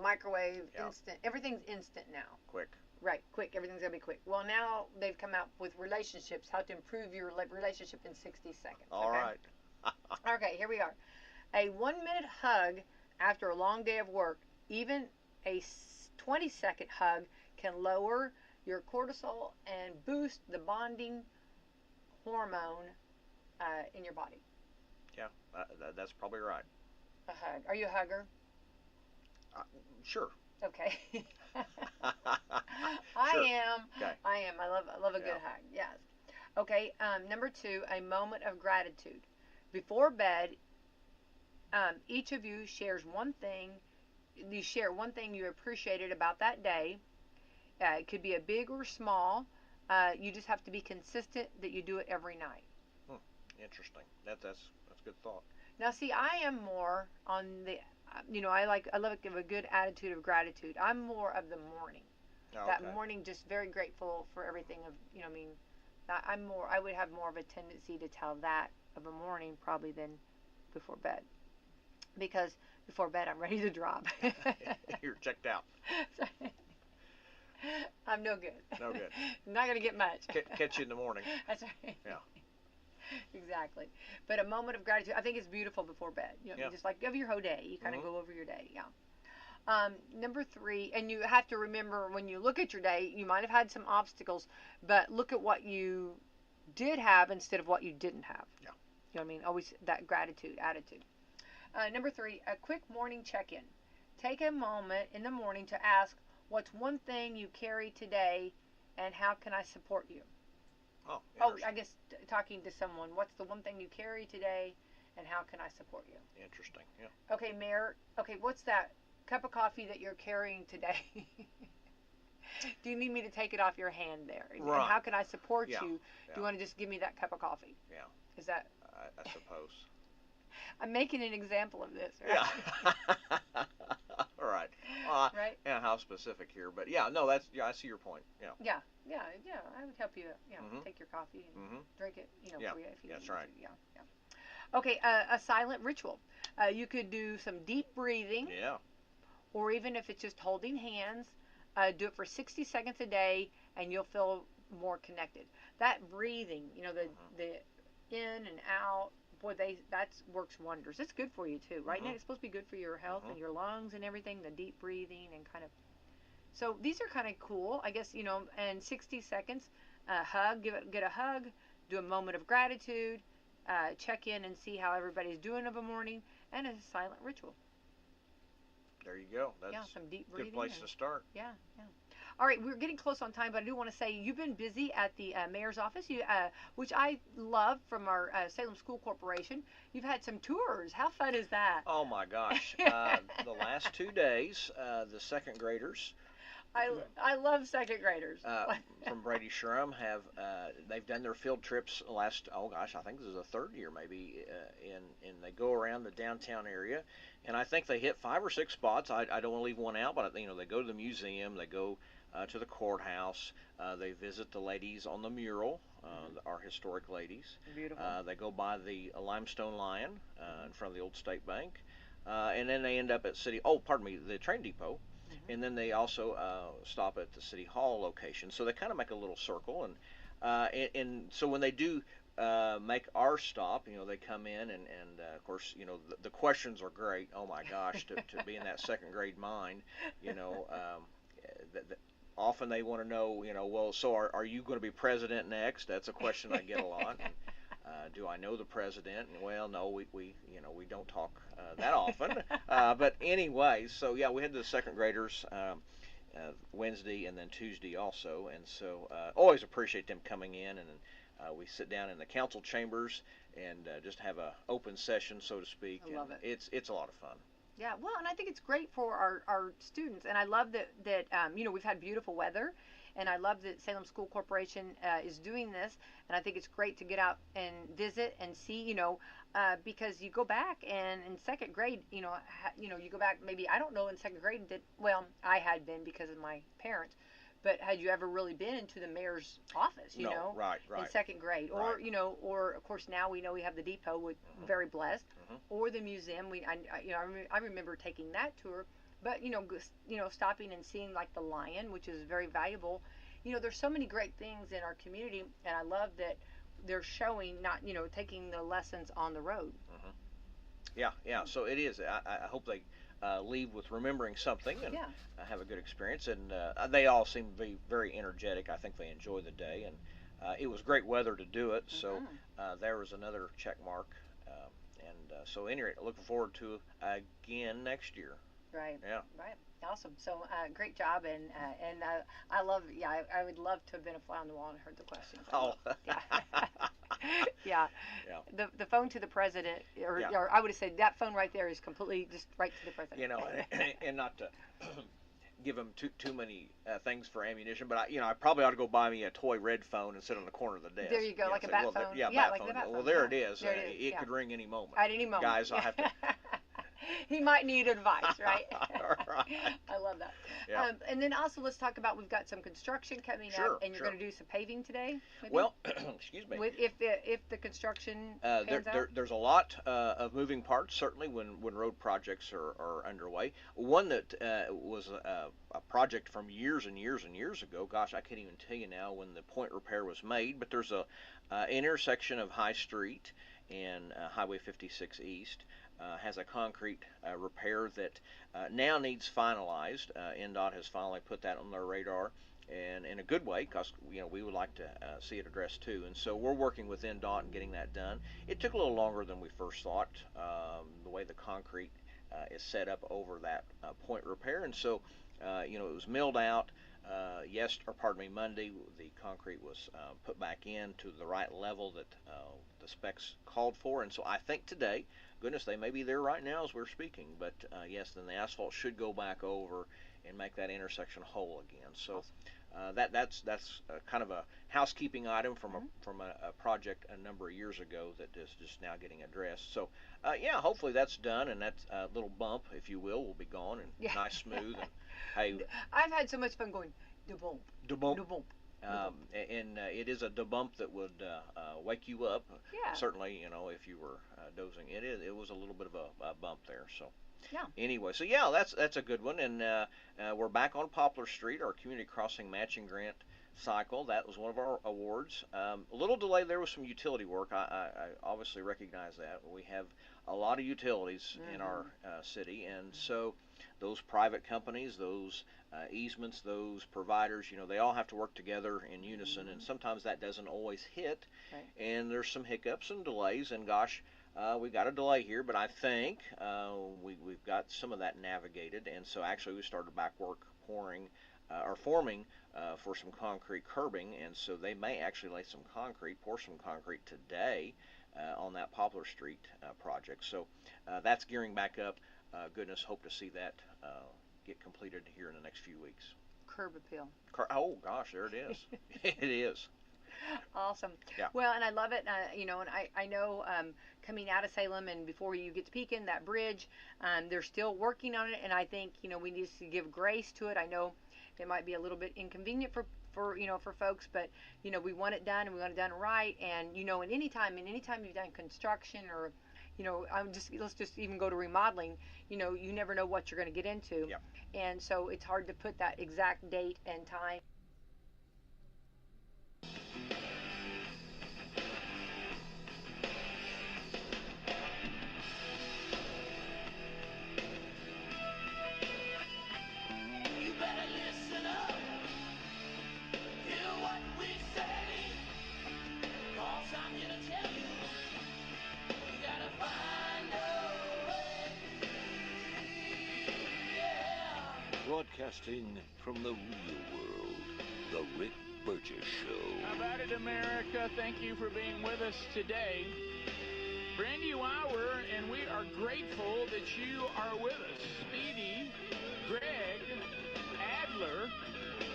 microwave, Yep. instant. Everything's instant now. Quick. Right, quick. Everything's going to be quick. Well, now they've come out with relationships, how to improve your relationship in 60 seconds. All right. Okay, here we are. A 1-minute hug after a long day of work, even a 20-second hug can lower your cortisol and boost the bonding hormone in your body. Yeah, that's probably right. A hug. Are you a hugger? Sure. Okay. Sure. I am. Okay. I am. I love a good hug. Yes. Okay. Number 2, a moment of gratitude. Before bed, each of you shares one thing. You share one thing you appreciated about that day. It could be a big or small. You just have to be consistent that you do it every night. Interesting. That's good thought. Now, see, I am more on the. I love a good attitude of gratitude. I'm more of the morning. Okay. That morning, just very grateful for everything. I would have more of a tendency to tell that of a morning probably than before bed, because before bed I'm ready to drop. You're checked out. I'm no good. No good. Not gonna get much. Catch you in the morning. That's right. Yeah. Exactly. But a moment of gratitude, I think it's beautiful before bed. Just like of your whole day. You kind of go over your day. Yeah. Number 3, and you have to remember when you look at your day, you might have had some obstacles, but look at what you did have instead of what you didn't have. Yeah. You know what I mean? Always that gratitude attitude. Number 3, a quick morning check-in. Take a moment in the morning to ask, what's one thing you carry today and how can I support you? Oh, I guess talking to someone. What's the one thing you carry today, and how can I support you? Interesting. Yeah. Okay, Mayor. Okay, what's that cup of coffee that you're carrying today? Do you need me to take it off your hand there? Right. And how can I support you? Yeah. Do you want to just give me that cup of coffee? Yeah. Is that? I suppose. I'm making an example of this. Right? Yeah. All right. Right. Yeah. How specific here, but yeah. No, I see your point. Yeah. Yeah. I would help you. Take your coffee and drink it. Yeah. For you if you That's need right. to. Yeah. Okay. A silent ritual. You could do some deep breathing. Yeah. Or even if it's just holding hands, do it for 60 seconds a day, and you'll feel more connected. That breathing, the in and out, boy, that works wonders. It's good for you too, right? Now it's supposed to be good for your health and your lungs and everything. The deep breathing and kind of. So these are kind of cool, I guess. And 60 seconds, hug, get a hug, do a moment of gratitude, check in and see how everybody's doing of a morning, and a silent ritual. There you go. That's some deep breathing. Good place to start. Yeah. All right, we're getting close on time, but I do want to say you've been busy at the mayor's office, which I love, from our Salem School Corporation. You've had some tours. How fun is that? Oh my gosh! The last 2 days, the second graders. I love second graders. From Brady Sherham they've done their field trips I think this is the 3rd year maybe, and they go around the downtown area, and I think they hit 5 or 6 spots. I don't want to leave one out, but they go to the museum, they go to the courthouse, they visit the ladies on the mural, our historic ladies. Beautiful. They go by the limestone lion in front of the old State Bank, and then they end up at the train depot. and then they also stop at the City Hall location. So they kind of make a little circle, and so when they do make our stop, they come in, and of course, the questions are great. Oh my gosh, to be in that second grade mind, often they want to know, well, so are you going to be president next? That's a question I get a lot. And, do I know the president? And, well, no, we don't talk that often. But anyway, so yeah, we had the second graders Wednesday and then Tuesday also, and so always appreciate them coming in, and we sit down in the council chambers and just have a open session, so to speak. I love it. It's a lot of fun. Yeah, well, and I think it's great for our students, and I love that we've had beautiful weather, and I love that Salem School Corporation is doing this, and I think it's great to get out and visit and see, because you go back and in second grade, you go back, maybe, I don't know, in second grade I had been because of my parents. But had you ever really been into the mayor's office, No, right. in second grade, or Right. Or of course now we know we have the depot, with very blessed, or the museum. I remember taking that tour, but stopping and seeing like the lion, which is very valuable. There's so many great things in our community, and I love that they're showing, not taking the lessons on the road. Yeah. So it is. I hope they leave with remembering something and have a good experience. And they all seem to be very energetic. I think they enjoy the day, and it was great weather to do it. So there was another check mark. So anyway, looking forward to again next year. Right. Yeah. Right. Awesome. So great job, and I love. Yeah, I would love to have been a fly on the wall and heard the questions. Yeah. The phone to the president, or I would have said that phone right there is completely just right to the president. And not to give him too many things for ammunition, but I probably ought to go buy me a toy red phone and sit on the corner of the desk. There you go, like a bat phone. Yeah, like phone. the bat phone. Well, there it is. There it is. It could ring any moment. At any moment. Guys, I have to. He might need advice, right? Right. I love that. Yeah. And then also let's talk about, we've got some construction coming up, and you're going to do some paving today, maybe? Well, excuse me. If the construction pans out? There's a lot of moving parts, certainly, when road projects are underway. One that was a project from years and years and years ago. Gosh, I can't even tell you now when the point repair was made, but there's a intersection of High Street and Highway 56 East. Has a concrete repair that now needs finalized. NDOT has finally put that on their radar, and in a good way, because we would like to see it addressed too. And so we're working with NDOT and getting that done. It took a little longer than we first thought, the way the concrete is set up over that point repair, and so it was milled out. Monday, the concrete was put back in to the right level that the specs called for, and so I think today, goodness, they may be there right now as we're speaking, but yes, then the asphalt should go back over and make that intersection whole again. So that's kind of a housekeeping item from a project a number of years ago that is just now getting addressed. So hopefully that's done, and that little bump, if you will be gone, and nice, smooth. And hey, I've had so much fun going da bump, da bump. da bump. And it is a da bump that would wake you up. Yeah. Certainly, if you were dozing, it was a little bit of a bump there. So. Yeah. Anyway, so that's a good one, and we're back on Poplar Street, our community crossing matching grant cycle. That was one of our awards. A little delay there with some utility work. I obviously recognize that. We have a lot of utilities in our city, and so those private companies, those easements, those providers, they all have to work together in unison, and sometimes that doesn't always hit, and there's some hiccups and delays, and gosh, we got a delay here, but I think we've got some of that navigated, and so actually we started back work forming for some concrete curbing, and so they may actually pour some concrete today on that Poplar Street project. So that's gearing back up. Goodness, hope to see that get completed here in the next few weeks. Curb appeal. Oh gosh, there it is. It is. Awesome. Yeah. Well, and I love it. And I know coming out of Salem and before you get to Pekin, that bridge, they're still working on it. And I think we need to give grace to it. I know it might be a little bit inconvenient for folks, but we want it done, and we want it done right. And anytime you've done construction, or let's just even go to remodeling. You never know what you're going to get into. Yep. And so it's hard to put that exact date and time. You better listen up. Hear what we say. 'Cause I'm here to tell you. You gotta find a way. Yeah. Broadcasting from the real world, The Rick Burgess Show. How about it, America? Thank you for being with us today. Brand new hour, and we are grateful that you are with us. Speedy, Greg, Adler,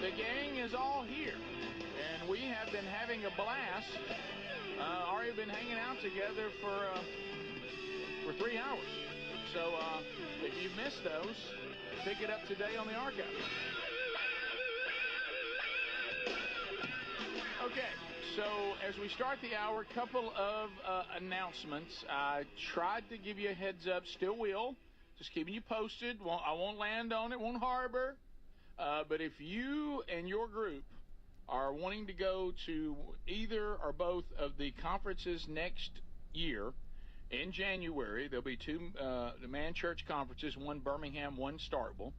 the gang is all here. And we have been having a blast. Already been hanging out together for 3 hours. So if you missed those, pick it up today on the archive. Okay, so as we start the hour, a couple of announcements. I tried to give you a heads up, still will. Just keeping you posted. I won't land on it, won't harbor. But if you and your group are wanting to go to either or both of the conferences next year, in January, there'll be two the Man Church conferences, one Birmingham, one Starkville.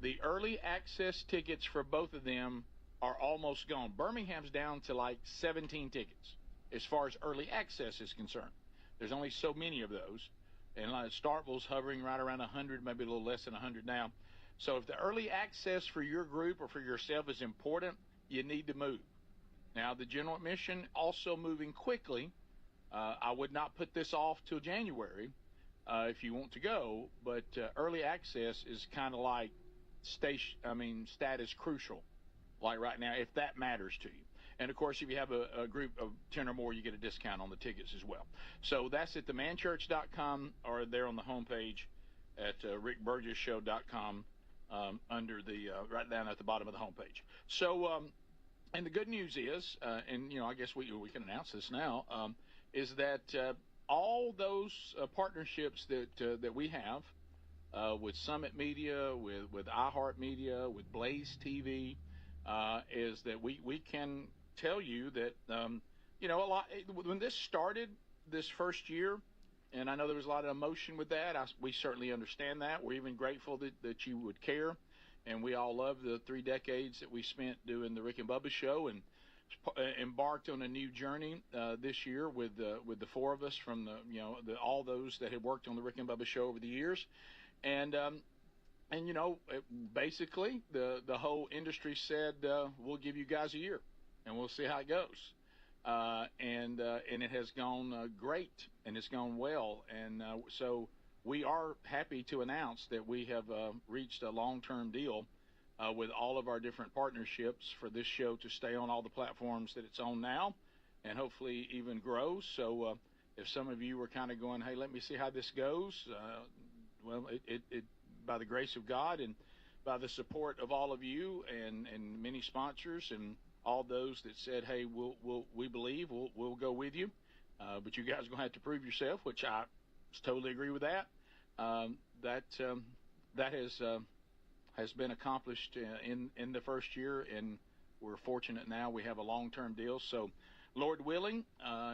The early access tickets for both of them are almost gone. Birmingham's down to like 17 tickets as far as early access is concerned. There's only so many of those. And Starkville's hovering right around 100, maybe a little less than 100 now. So if the early access for your group or for yourself is important, you need to move. Now, the general admission also moving quickly. I would not put this off till January if you want to go, but early access is kind of like status crucial, like right now, if that matters to you. And, of course, if you have a group of 10 or more, you get a discount on the tickets as well. So that's at themanchurch.com or there on the homepage at rickburgesshow.com under the right down at the bottom of the homepage. So, and the good news is, and, I guess we can announce this now, is that all those partnerships that we have with Summit Media, with iHeartMedia, with Blaze TV, is that we can tell you that a lot when this started this first year, and I know there was a lot of emotion with that. We certainly understand that. We're even grateful that you would care, and we all love the 3 decades that we spent doing the Rick and Bubba Show, and embarked on a new journey this year with the 4 of us from all those that had worked on the Rick and Bubba Show over the years, and basically the whole industry said we'll give you guys a year and we'll see how it goes, and it has gone great and it's gone well, and so we are happy to announce that we have reached a long-term deal with all of our different partnerships for this show to stay on all the platforms that it's on now and hopefully even grow. So if some of you were kind of going, hey, let me see how this goes, well, it by the grace of God and by the support of all of you and many sponsors and all those that said, hey, we believe we'll go with you, but you guys are going to have to prove yourself, which I totally agree with that. That has been accomplished in the first year, and we're fortunate now we have a long-term deal. So, Lord willing,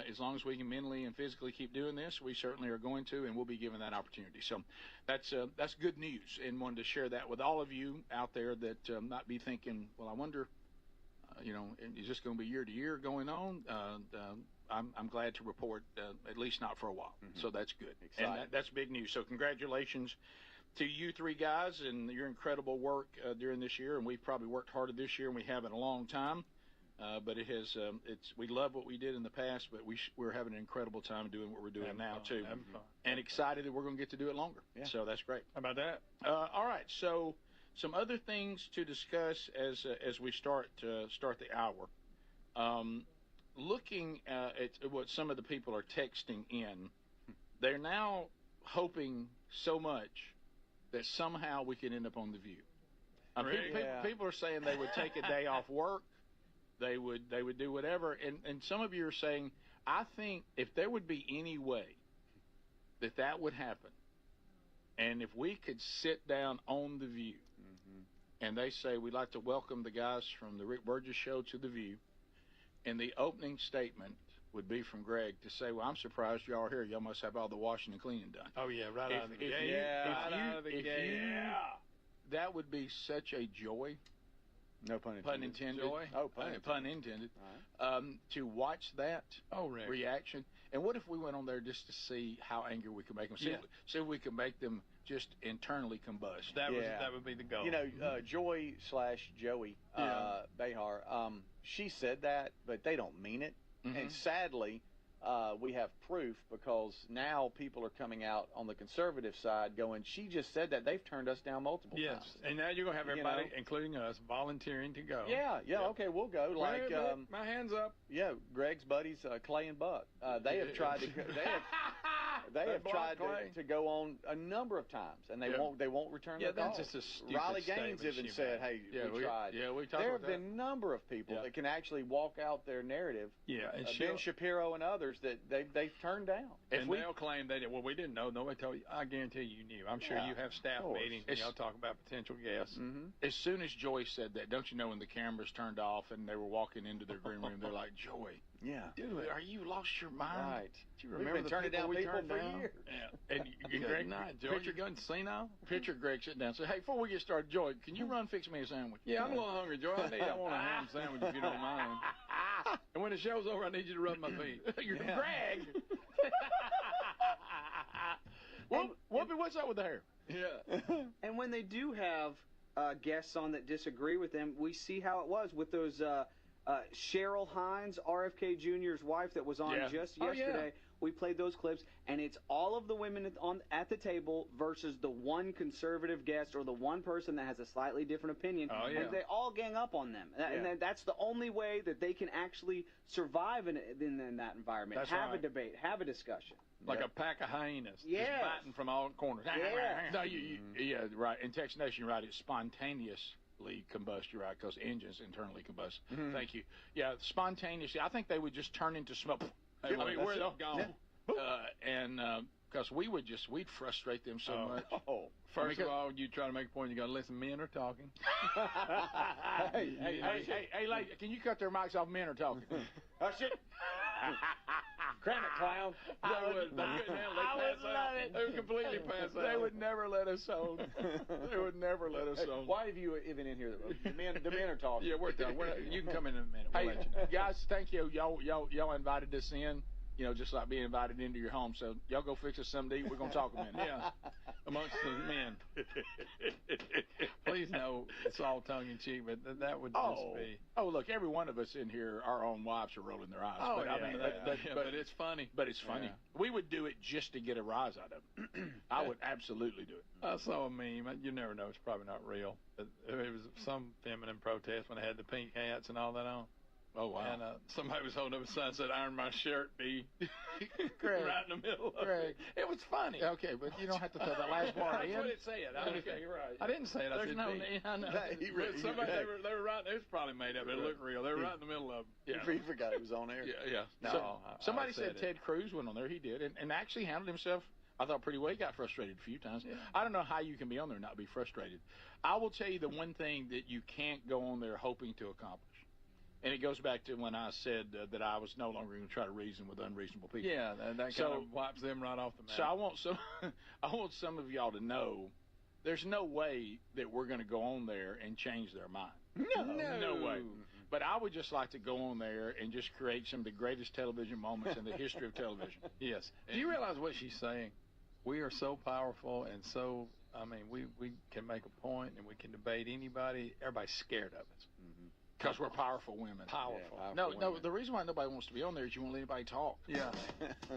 as long as we can mentally and physically keep doing this, we certainly are going to, and we'll be given that opportunity. So that's good news, and wanted to share that with all of you out there that might be thinking, well, I wonder, is this going to be year to year going on? I'm glad to report, at least not for a while. Mm-hmm. So that's good. Exciting. And that's big news. So congratulations to you 3 guys and your incredible work during this year. And we've probably worked harder this year than we have in a long time. But we love what we did in the past, but we're having an incredible time doing what we're doing now too. And excited that we're going to get to do it longer. Yeah. So that's great. How about that? All right. So some other things to discuss as we start the hour. Looking at what some of the people are texting in, they're now hoping so much that somehow we could end up on The View. People are saying they would take a day off work, they would do whatever, and some of you are saying, I think if there would be any way that would happen, and if we could sit down on The View, and they say, we'd like to welcome the guys from the Rick Burgess Show to The View, and the opening statement would be from Greg to say, well, I'm surprised y'all are here. Y'all must have all the washing and cleaning done. Oh, yeah, right out of the gate. Out of the gate. That would be such a joy. No pun intended. Pun intended. Joy? Oh, pun intended. To watch that reaction. And what if we went on there just to see how angry we could make them? See if we could make them just internally combust. That would be the goal. You know, Joy/Joey Behar, she said that, but they don't mean it. And sadly, we have proof, because now people are coming out on the conservative side going, she just said that. They've turned us down multiple times. And now you're going to have everybody, including us, volunteering to go. Okay, we'll go. Like my hands up. Yeah, Greg's buddies, Clay and Buck. They have tried to. They have tried to go on a number of times, and they won't return their calls. That's just a stupid Riley Gaines even said, "Hey, we tried." We talked there about have been a number of people that can actually walk out their narrative. And Ben Shapiro and others that they've turned down. And they'll claim they did. Well, we didn't know. Nobody told you. I guarantee you knew. I'm sure you have staff meetings and y'all talk about potential guests. As soon as Joy said that, don't you know, when the cameras turned off and they were walking into their green room, they're like, Joy, dude, are you lost your mind? Right. Do you remember the turning down we people turned for down? years? And Greg, George, you're going to see now? Picture Greg sitting down and say, hey, before we get started, Joy, can you run fix me a sandwich? Yeah, I'm a little hungry, Joy. I want a ham sandwich if you don't mind. And when the show's over, I need you to rub my feet. You're Greg. Whoopi, what's up with the hair? Yeah. And when they do have guests on that disagree with them, we see how it was with those Cheryl Hines, RFK Jr.'s wife, that was on just yesterday. We played those clips, and it's all of the women at the table versus the one conservative guest or the one person that has a slightly different opinion. And they all gang up on them. And that's the only way that they can actually survive in that environment. Have a debate, have a discussion. Like a pack of hyenas. Yeah. Just biting from all corners. No, right. In Texas Nation, you're right. It's spontaneously combust. You're right, because engines internally combust. Thank you. Yeah, spontaneously. I think they would just turn into smoke. I mean, we're gone. And because we'd frustrate them so much. First of all, you try to make a point, you got to listen. Men are talking. Hey, lady, can you cut their mics off? Men are talking. Oh, shit. Cram it, clown. They would completely pass out. They would never let us on. They would never let us on. Why have you even in here? The men are talking. Yeah, we're done. You can come in a minute. We'll let you know. Guys, thank you. Y'all invited us in. You know, just like being invited into your home. So y'all go fix us something to eat. We're going to talk a minute. Yeah, amongst the men. Please know it's all tongue-in-cheek, but that would just be... Oh, look, every one of us in here, our own wives are rolling their eyes. But it's funny. But it's funny. Yeah. We would do it just to get a rise out of it. I would absolutely do it. I saw a meme. You never know. It's probably not real. But it was some feminine protest when they had the pink hats and all that on. Oh, wow. And somebody was holding up a sign that said, iron my shirt, B. Greg, right in the middle of Greg. It was funny. Okay, but you don't have to throw that last part in. That's what it said. Okay, you're right. I didn't say it. I said B. I know. Somebody, they were right. It was probably made up. It looked real. They were right in the middle of it. He forgot it was on air. Yeah. No, somebody said Ted Cruz went on there. He did, and actually handled himself, I thought, pretty well. He got frustrated a few times. Yeah. I don't know how you can be on there and not be frustrated. I will tell you the one thing that you can't go on there hoping to accomplish. And it goes back to when I said that I was no longer going to try to reason with unreasonable people. Yeah, that kind of wipes them right off the map. So I want some of y'all to know there's no way that we're going to go on there and change their mind. No way. But I would just like to go on there and just create some of the greatest television moments in the history of television. Yes. Do you realize what she's saying? We are so powerful and so, we can make a point and we can debate anybody. Everybody's scared of us. Because we're powerful women. Powerful. No, the reason why nobody wants to be on there is you won't let anybody talk. Yeah.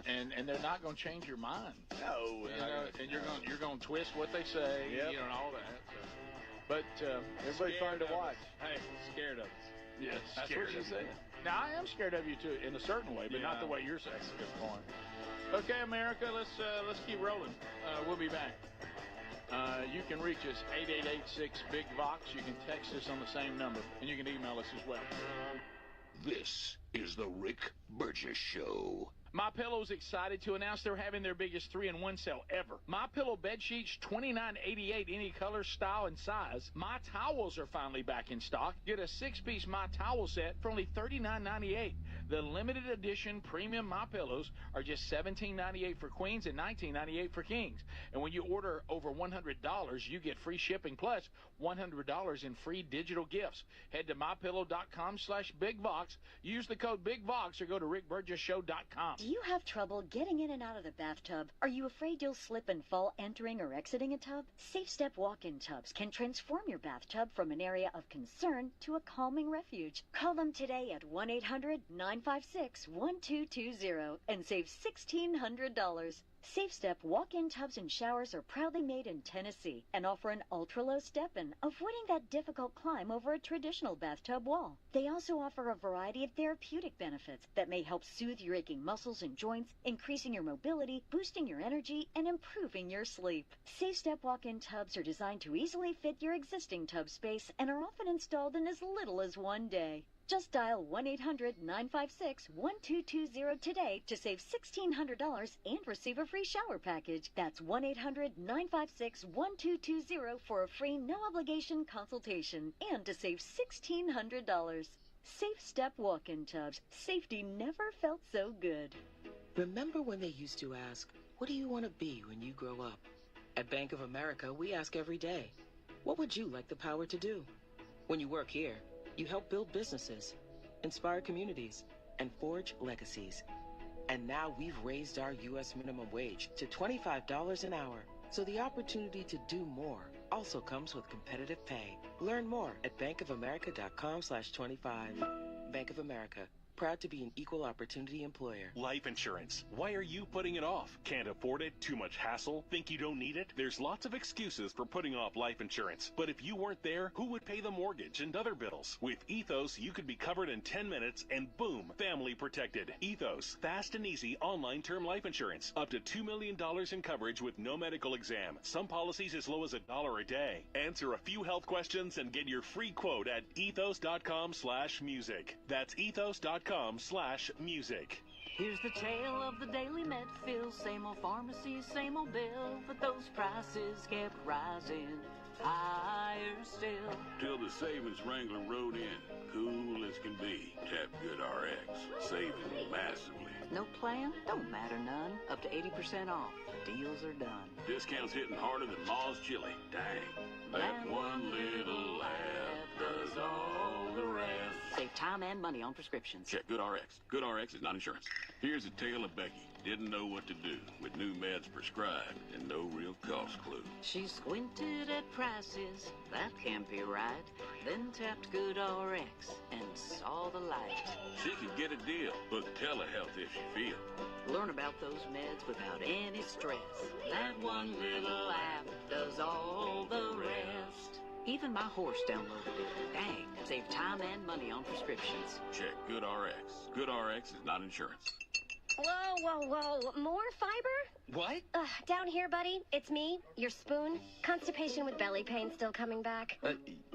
and they're not going to change your mind. No. And you're going to twist what they say, and all that. So. But everybody's fun to watch. Hey, scared of us. Yes, that's what she said. Now I am scared of you too, in a certain way, but not the way you're saying. That's a good point. Okay, America, let's keep rolling. We'll be back. You can reach us 8886-BIG-VOX. You can text us on the same number, and you can email us as well. This is the Rick Burgess Show. MyPillow's excited to announce they're having their biggest 3-in-1 sale ever. MyPillow bed sheets, $29.88, any color, style, and size. My towels are finally back in stock. Get a 6-piece My Towel set for only $39.98. The limited edition premium MyPillows are just $17.98 for queens and $19.98 for kings. And when you order over $100, you get free shipping plus $100 in free digital gifts. Head to MyPillow.com/BigVox. Use the code BigVox or go to RickBurgessShow.com. Do you have trouble getting in and out of the bathtub? Are you afraid you'll slip and fall entering or exiting a tub? Safe Step walk-in tubs can transform your bathtub from an area of concern to a calming refuge. Call them today at 1-800-956-1220 and save $1,600. Safe Step walk-in tubs and showers are proudly made in Tennessee and offer an ultra-low step-in, avoiding that difficult climb over a traditional bathtub wall. They also offer a variety of therapeutic benefits that may help soothe your aching muscles and joints, increasing your mobility, boosting your energy, and improving your sleep. Safe Step walk-in tubs are designed to easily fit your existing tub space and are often installed in as little as one day. Just dial 1-800-956-1220 today to save $1,600 and receive a free shower package. That's 1-800-956-1220 for a free no-obligation consultation and to save $1,600. Safe Step walk-in tubs. Safety never felt so good. Remember when they used to ask, what do you want to be when you grow up? At Bank of America, we ask every day, what would you like the power to do? When you work here, you help build businesses, inspire communities, and forge legacies. And now we've raised our U.S. minimum wage to $25 an hour. So the opportunity to do more also comes with competitive pay. Learn more at bankofamerica.com/25. Bank of America. Proud to be an equal opportunity employer. Life insurance. Why are you putting it off? Can't afford it? Too much hassle? Think you don't need it? There's lots of excuses for putting off life insurance. But if you weren't there, who would pay the mortgage and other bills? With Ethos, you could be covered in 10 minutes and boom, family protected. Ethos, fast and easy online term life insurance. Up to $2 million in coverage with no medical exam. Some policies as low as $1 a day. Answer a few health questions and get your free quote at ethos.com/music. That's ethos.com/music. Here's the tale of the daily med fill. Same old pharmacy, same old bill, but those prices kept rising higher still. Till the savings wrangler rode in, cool as can be. Tap Good RX, saving massively. No plan? Don't matter none. Up to 80% off. Deals are done. Discounts hitting harder than Ma's chili. Dang. That one little laugh does all the rest. Save time and money on prescriptions. Check Good RX. Good RX is not insurance. Here's a tale of Becky. Didn't know what to do with new meds prescribed and no real cost clue. She squinted at prices. That can't be right. Then tapped Good RX and saw the light. She could get a deal. Book telehealth if she feels. Learn about those meds without any stress. That one little app does all the rest. Even my horse downloaded it. Dang, save time and money on prescriptions. Check Good RX. Good RX is not insurance. Whoa, whoa, whoa. More fiber? What? Down here, buddy. It's me, your spoon. Constipation with belly pain still coming back.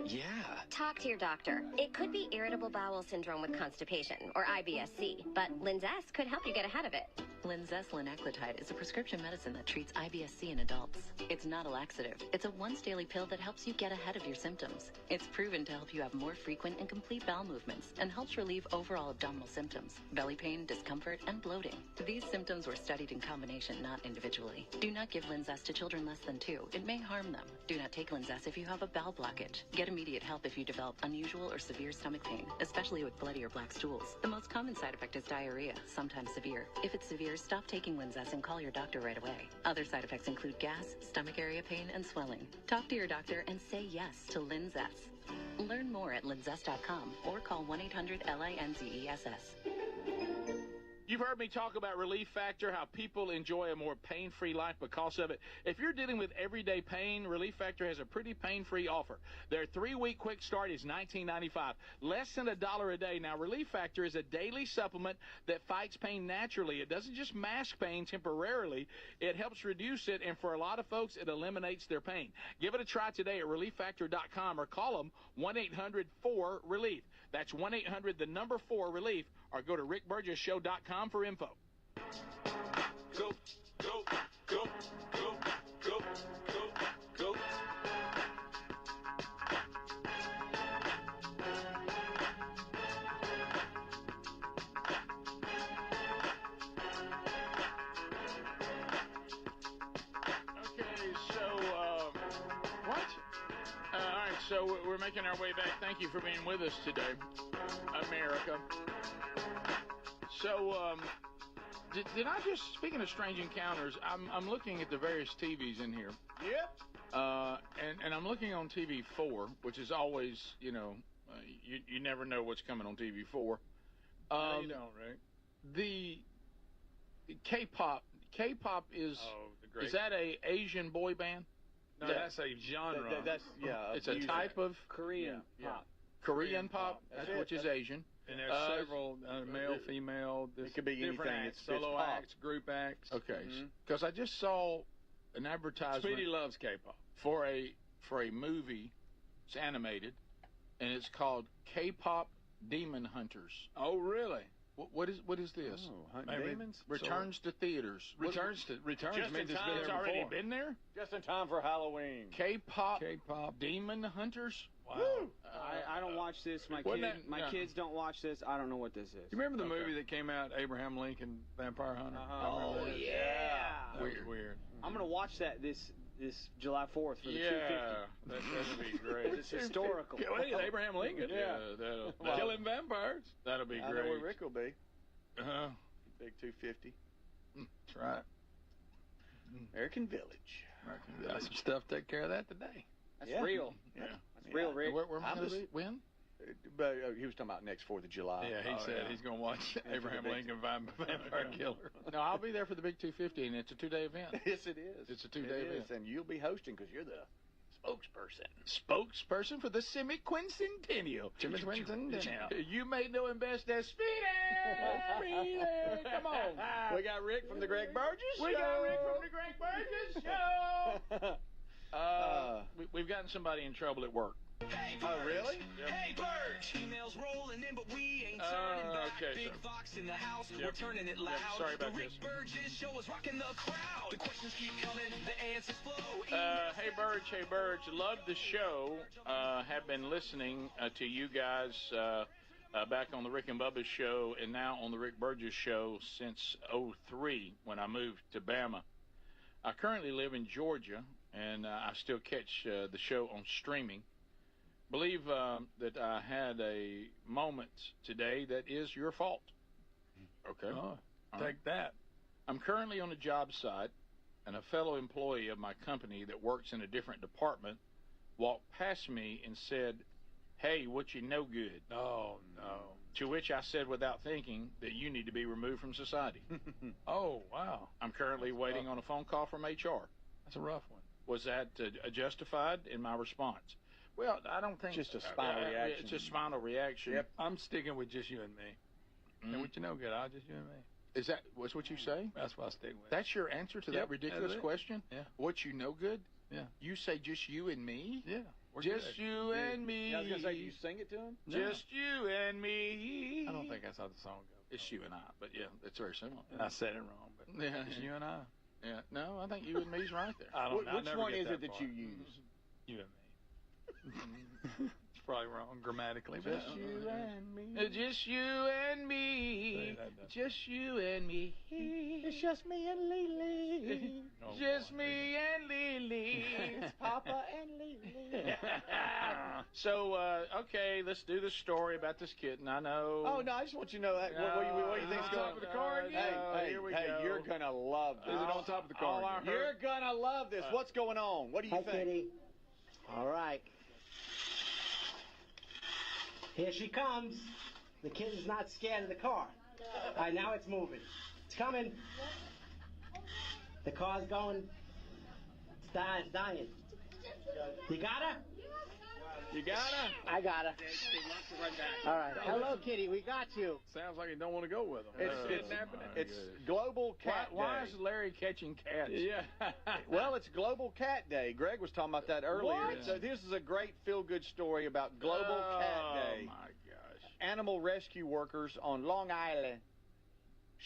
Yeah. Talk to your doctor. It could be irritable bowel syndrome with constipation, or IBS-C, but Linzess could help you get ahead of it. Linzess linaclotide is a prescription medicine that treats IBS-C in adults. It's not a laxative. It's a once-daily pill that helps you get ahead of your symptoms. It's proven to help you have more frequent and complete bowel movements and helps relieve overall abdominal symptoms, belly pain, discomfort, and bloating. These symptoms were studied in combination, not individually. Do not give Linzess to children less than 2. It may harm them. Do not take Linzess if you have a bowel blockage. Get immediate help if you develop unusual or severe stomach pain, especially with bloody or black stools. The most common side effect is diarrhea, sometimes severe. If it's severe, stop taking Linzess and call your doctor right away. Other side effects include gas, stomach area pain, and swelling. Talk to your doctor and say yes to Linzess. Learn more at linzess.com or call 1-800-LINZESS. You've heard me talk about Relief Factor, how people enjoy a more pain-free life because of it. If you're dealing with everyday pain, Relief Factor has a pretty pain-free offer. Their 3-week quick start is $19.95, less than $1 a day. Now, Relief Factor is a daily supplement that fights pain naturally. It doesn't just mask pain temporarily. It helps reduce it, and for a lot of folks, it eliminates their pain. Give it a try today at ReliefFactor.com or call them 1-800-4-RELIEF. That's 1-800-4-RELIEF, or go to RickBurgessShow.com for info. Go, go, go, go, go, go, go. So we're making our way back. Thank you for being with us today, America. So, did I just, speaking of strange encounters, I'm looking at the various TVs in here. Yep. And I'm looking on TV 4, which is always, you never know what's coming on TV 4. No, you don't, right? The K-pop is, is that a Asian boy band? No, that's a genre. It's a type of Korean pop. Korean pop, which is Asian. And there's several male, female. It could be different anything. acts, solo acts, group acts. Okay, because I just saw an advertisement. Speedy loves K-pop for a movie. It's animated, and it's called K-pop Demon Hunters. Oh, really? What is this? Demons? Returns to theaters. Returns means it's already been there. Just in time for Halloween. K-pop Demon Hunters. Wow. Woo. I don't watch this. My kids don't watch this. I don't know what this is. You remember the movie that came out, Abraham Lincoln, Vampire Hunter? Oh yeah. That was weird. I'm gonna watch that this July 4th for the 250. That'd be great. It's historical. Wait, Abraham Lincoln. That'll killing vampires. That'll be I great. know where Rick will be. Big 250. That's right. American Village. Got some stuff to take care of that today. That's real. Yeah. That's real, Rick. Where am I going to be? When? But he was talking about next 4th of July. Yeah, he said he's going to watch Abraham Lincoln Vampire Killer. No, I'll be there for the big 250, and it's a 2-day event. Yes, it is. It's a 2-day event. And you'll be hosting because you're the spokesperson. Spokesperson for the semi-quincentennial. You may know him best as Speedy. Speedy, come on. We got Rick from the Greg Burgess Show. We got Rick from the Greg Burgess Show. We've gotten somebody in trouble at work. Hey, oh, really? Yep. Hey, Birds! Emails rolling in, but we ain't turning back. Okay, Big Fox in the house, we're turning it loud. Sorry about the this. Rick Burgess Show is rocking the crowd. The questions keep coming, the answers flow. Hey, Burge, love the show. Have been listening to you guys back on the Rick and Bubba show and now on the Rick Burgess show since '03 when I moved to Bama. I currently live in Georgia, and I still catch the show on streaming. Believe that I had a moment today that is your fault. Okay. Take that. I'm currently on a job site, and a fellow employee of my company that works in a different department walked past me and said, "Hey, what you no good?" Oh, no. To which I said without thinking that you need to be removed from society. Oh, wow. I'm currently waiting on a phone call from HR. That's a rough one. Was that justified in my response? Well, I don't think... Just a spinal reaction. It's a spinal reaction. Yep. I'm sticking with just you and me. And what you know good, I'll just you and me. Is that what's what you say? That's what I stick with. That's your answer to that ridiculous question? Yeah. What you know good? Yeah. You say just you and me? Yeah. Just you and me. I was going to say, you sing it to him? Just you and me. I don't think that's how the song goes. It's you and I, but yeah, it's very similar. I said it wrong, but it's you and I. Yeah. No, I think you and me's right there. I don't know. Which one is it that you use? You and me. It's probably wrong grammatically. Just you and me. Just you and me. Just you and me. It's just me and Lily. Just me and Lily. It's Papa and Lily. So, okay, let's do the story about this kitten. I know. Oh, no, I just want you to know that. What do you think's going on? Top of the car again? Hey, you're going to love this. Is it on top of the car again? You're going to love this. What's going on? What do you think? Kitty. All right. Here she comes. The kitten's not scared of the car. All right, now it's moving. It's coming. The car's going. It's dying. It's dying. You got her? You got her? I got her. All right. Hello, kitty. We got you. Sounds like you don't want to go with them. It's Global Cat Day. Why is Larry catching cats? Yeah. Well, it's Global Cat Day. Greg was talking about that earlier. What? So this is a great feel-good story about Global Cat Day. Oh, my gosh. Animal rescue workers on Long Island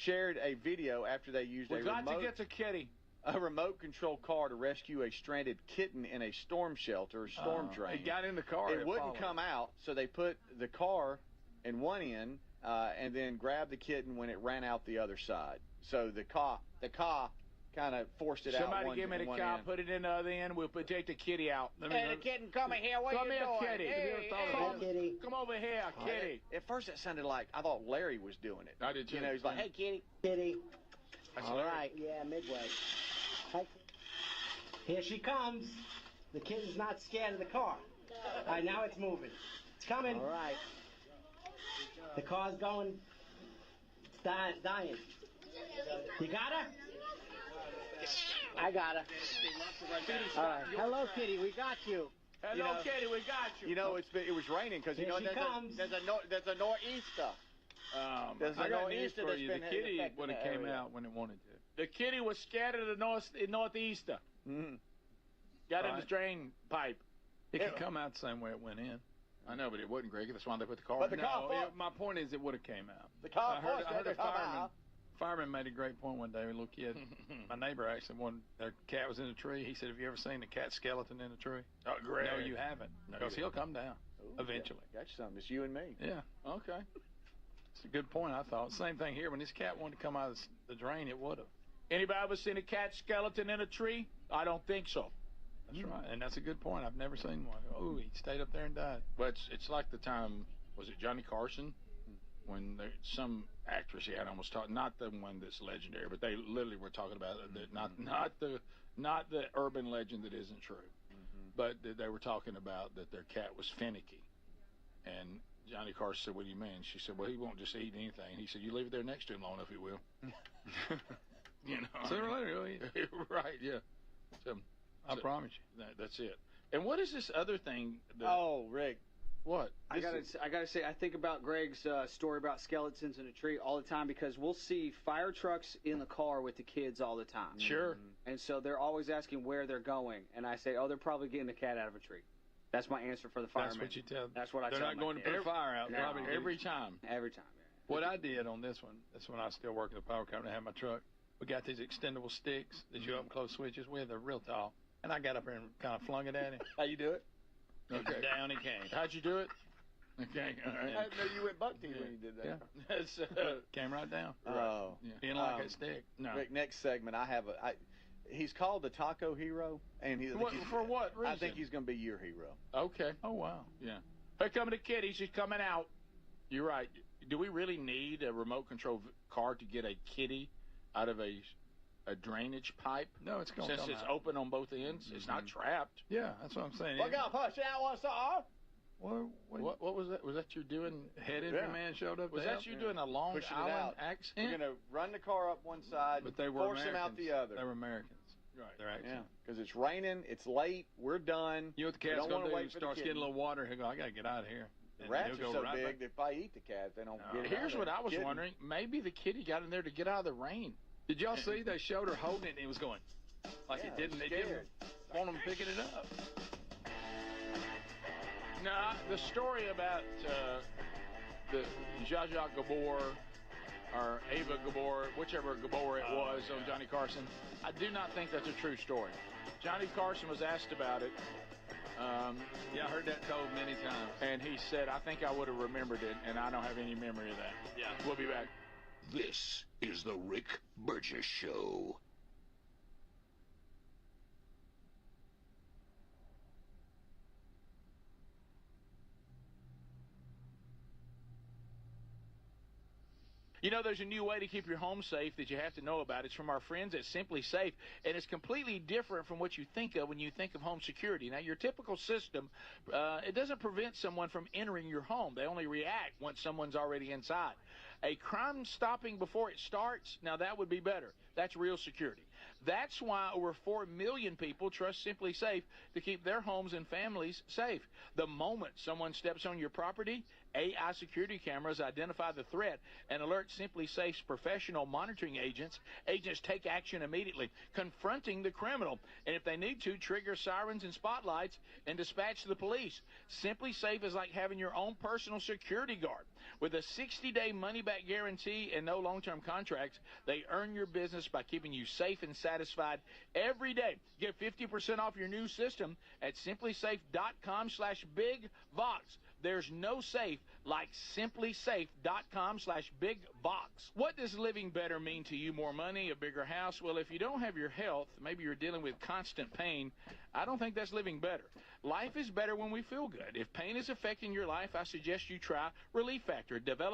shared a video after they used We got to get the kitty. A remote control car to rescue a stranded kitten in a storm shelter, storm drain. It got in the car. It wouldn't come out, so they put the car in one end and then grabbed the kitten when it ran out the other side. So the car kind of forced it out. Somebody give me the car, put it in the other end. We'll take the kitty out. Hey, the kitten, come here. What are you doing? Kitty. Kitty. Come over here, kitty. At first, it sounded like I thought Larry was doing it. I did too. You know, he's like, "Hey, kitty." Kitty. That's All Larry. right. Yeah, Midway. Hi. Here she comes. The kid is not scared of the car. All right, now it's moving. It's coming. All right. The car's going. It's dying. You got her? I got her. All right. Hello, kitty. We got you. Hello, kitty. We got you. You know, it was raining because Here she comes. there's a nor'easter. There's a I got news nor'easter for that's you. been The kitty affecting would have the came area. out when it wanted to. The kitty was scared of the northeaster. Mm-hmm. Got in the drain pipe. It could come out the same way it went in. I know, but it wouldn't, Greg. That's why they put the car But in. the car My point is it would have came out. The car I heard forced it a to come out. fireman made a great point one day. A little kid, my neighbor actually, their cat was in a tree. He said, "Have you ever seen a cat skeleton in a tree?" Oh, Greg. No, you haven't. Because he'll come down eventually. Got you something. It's you and me. Yeah. Okay. It's a good point, I thought. Same thing here. When this cat wanted to come out of the drain, it would have. Anybody ever seen a cat skeleton in a tree? I don't think so. That's right. And that's a good point. I've never seen one. Oh, he stayed up there and died. But it's like the time, was it Johnny Carson? When some actress he had almost talked, not the one that's legendary, but they literally were talking about it, not the urban legend that isn't true, but they were talking about that their cat was finicky, and Johnny Carson said, "What do you mean?" She said, "Well, he won't just eat anything." He said, "You leave it there next to him long enough, he will." You know, Sooner or later, he'll eat it. Right? Yeah. So, I promise you. That's it. And what is this other thing? Oh, Rick. What? I gotta say, I think about Greg's story about skeletons in a tree all the time because we'll see fire trucks in the car with the kids all the time. Sure. And so they're always asking where they're going, and I say, oh, they're probably getting the cat out of a tree. That's my answer for the firemen. That's what you tell them. That's what I They're tell not my going to kids. put a fire out. No. Probably Every time. Every time. Yeah. What I did on this one, that's when I was still working at the power company, I had my truck. We got these extendable sticks that you up and close switches with. They're real tall. And I got up there and kind of flung it at him. How you do it? Okay. Down he came. How'd you do it? Okay. All right. I didn't know you went buck teeth when you did that. Yeah. It's, Came right down. Oh. Yeah. Didn't like that stick. No. Rick, next segment, he's called the Taco Hero, and For what reason? I think he's going to be your hero. Okay. Oh, wow. Yeah. Here coming the kitty. She's coming out. You're right. Do we really need a remote control car to get a kitty out of a drainage pipe? No, it's going to Since come it's out. open on both ends, it's not trapped. Yeah, that's what I'm saying. We're going to push out one star. What was that? Was that you doing? Head injury man showed up. Was to that help? you doing a Long Pushing it Island out. accent? We're going to run the car up one side, But they were force Americans. him out the other. They were Americans. Right. They're actually. Yeah, because it's raining, it's late, we're done. You know what the We cat's don't going wanna to do? wait He for the starts kitten. getting a little water. He'll go, I got to get out of here. The And rats he'll are go so right big, back. they probably eat the cat if they don't get it Here's out what of I was Kitten. wondering. Maybe the kitty got in there to get out of the rain. Did y'all see they showed her holding it and it was going like Yeah, it didn't? They didn't scared. want them picking it up. Now, the story about the Zsa Zsa Gabor or Ava Gabor, whichever Gabor it was on Johnny Carson, I do not think that's a true story. Johnny Carson was asked about it. Yeah, I heard that told many times. And he said, I think I would have remembered it, and I don't have any memory of that. Yeah. We'll be back. This is the Rick Burgess Show. You know, there's a new way to keep your home safe that you have to know about. It's from our friends at Simply Safe, and it's completely different from what you think of when you think of home security. Now, your typical system, it doesn't prevent someone from entering your home. They only react once someone's already inside. A crime stopping before it starts, now that would be better. That's real security. That's why over 4 million people trust Simply Safe to keep their homes and families safe. The moment someone steps on your property, AI security cameras identify the threat and alert Simply Safe's professional monitoring agents. Agents take action immediately, confronting the criminal, and if they need to, trigger sirens and spotlights and dispatch the police. Simply Safe is like having your own personal security guard. With a 60-day money-back guarantee and no long-term contracts, they earn your business by keeping you safe and satisfied every day. Get 50% off your new system at simplysafe.com/bigbox. There's no safe like simplysafe.com/bigbox. What does living better mean to you? More money, a bigger house? Well, if you don't have your health, maybe you're dealing with constant pain, I don't think that's living better. Life is better when we feel good. If pain is affecting your life, I suggest you try Relief Factor, developed by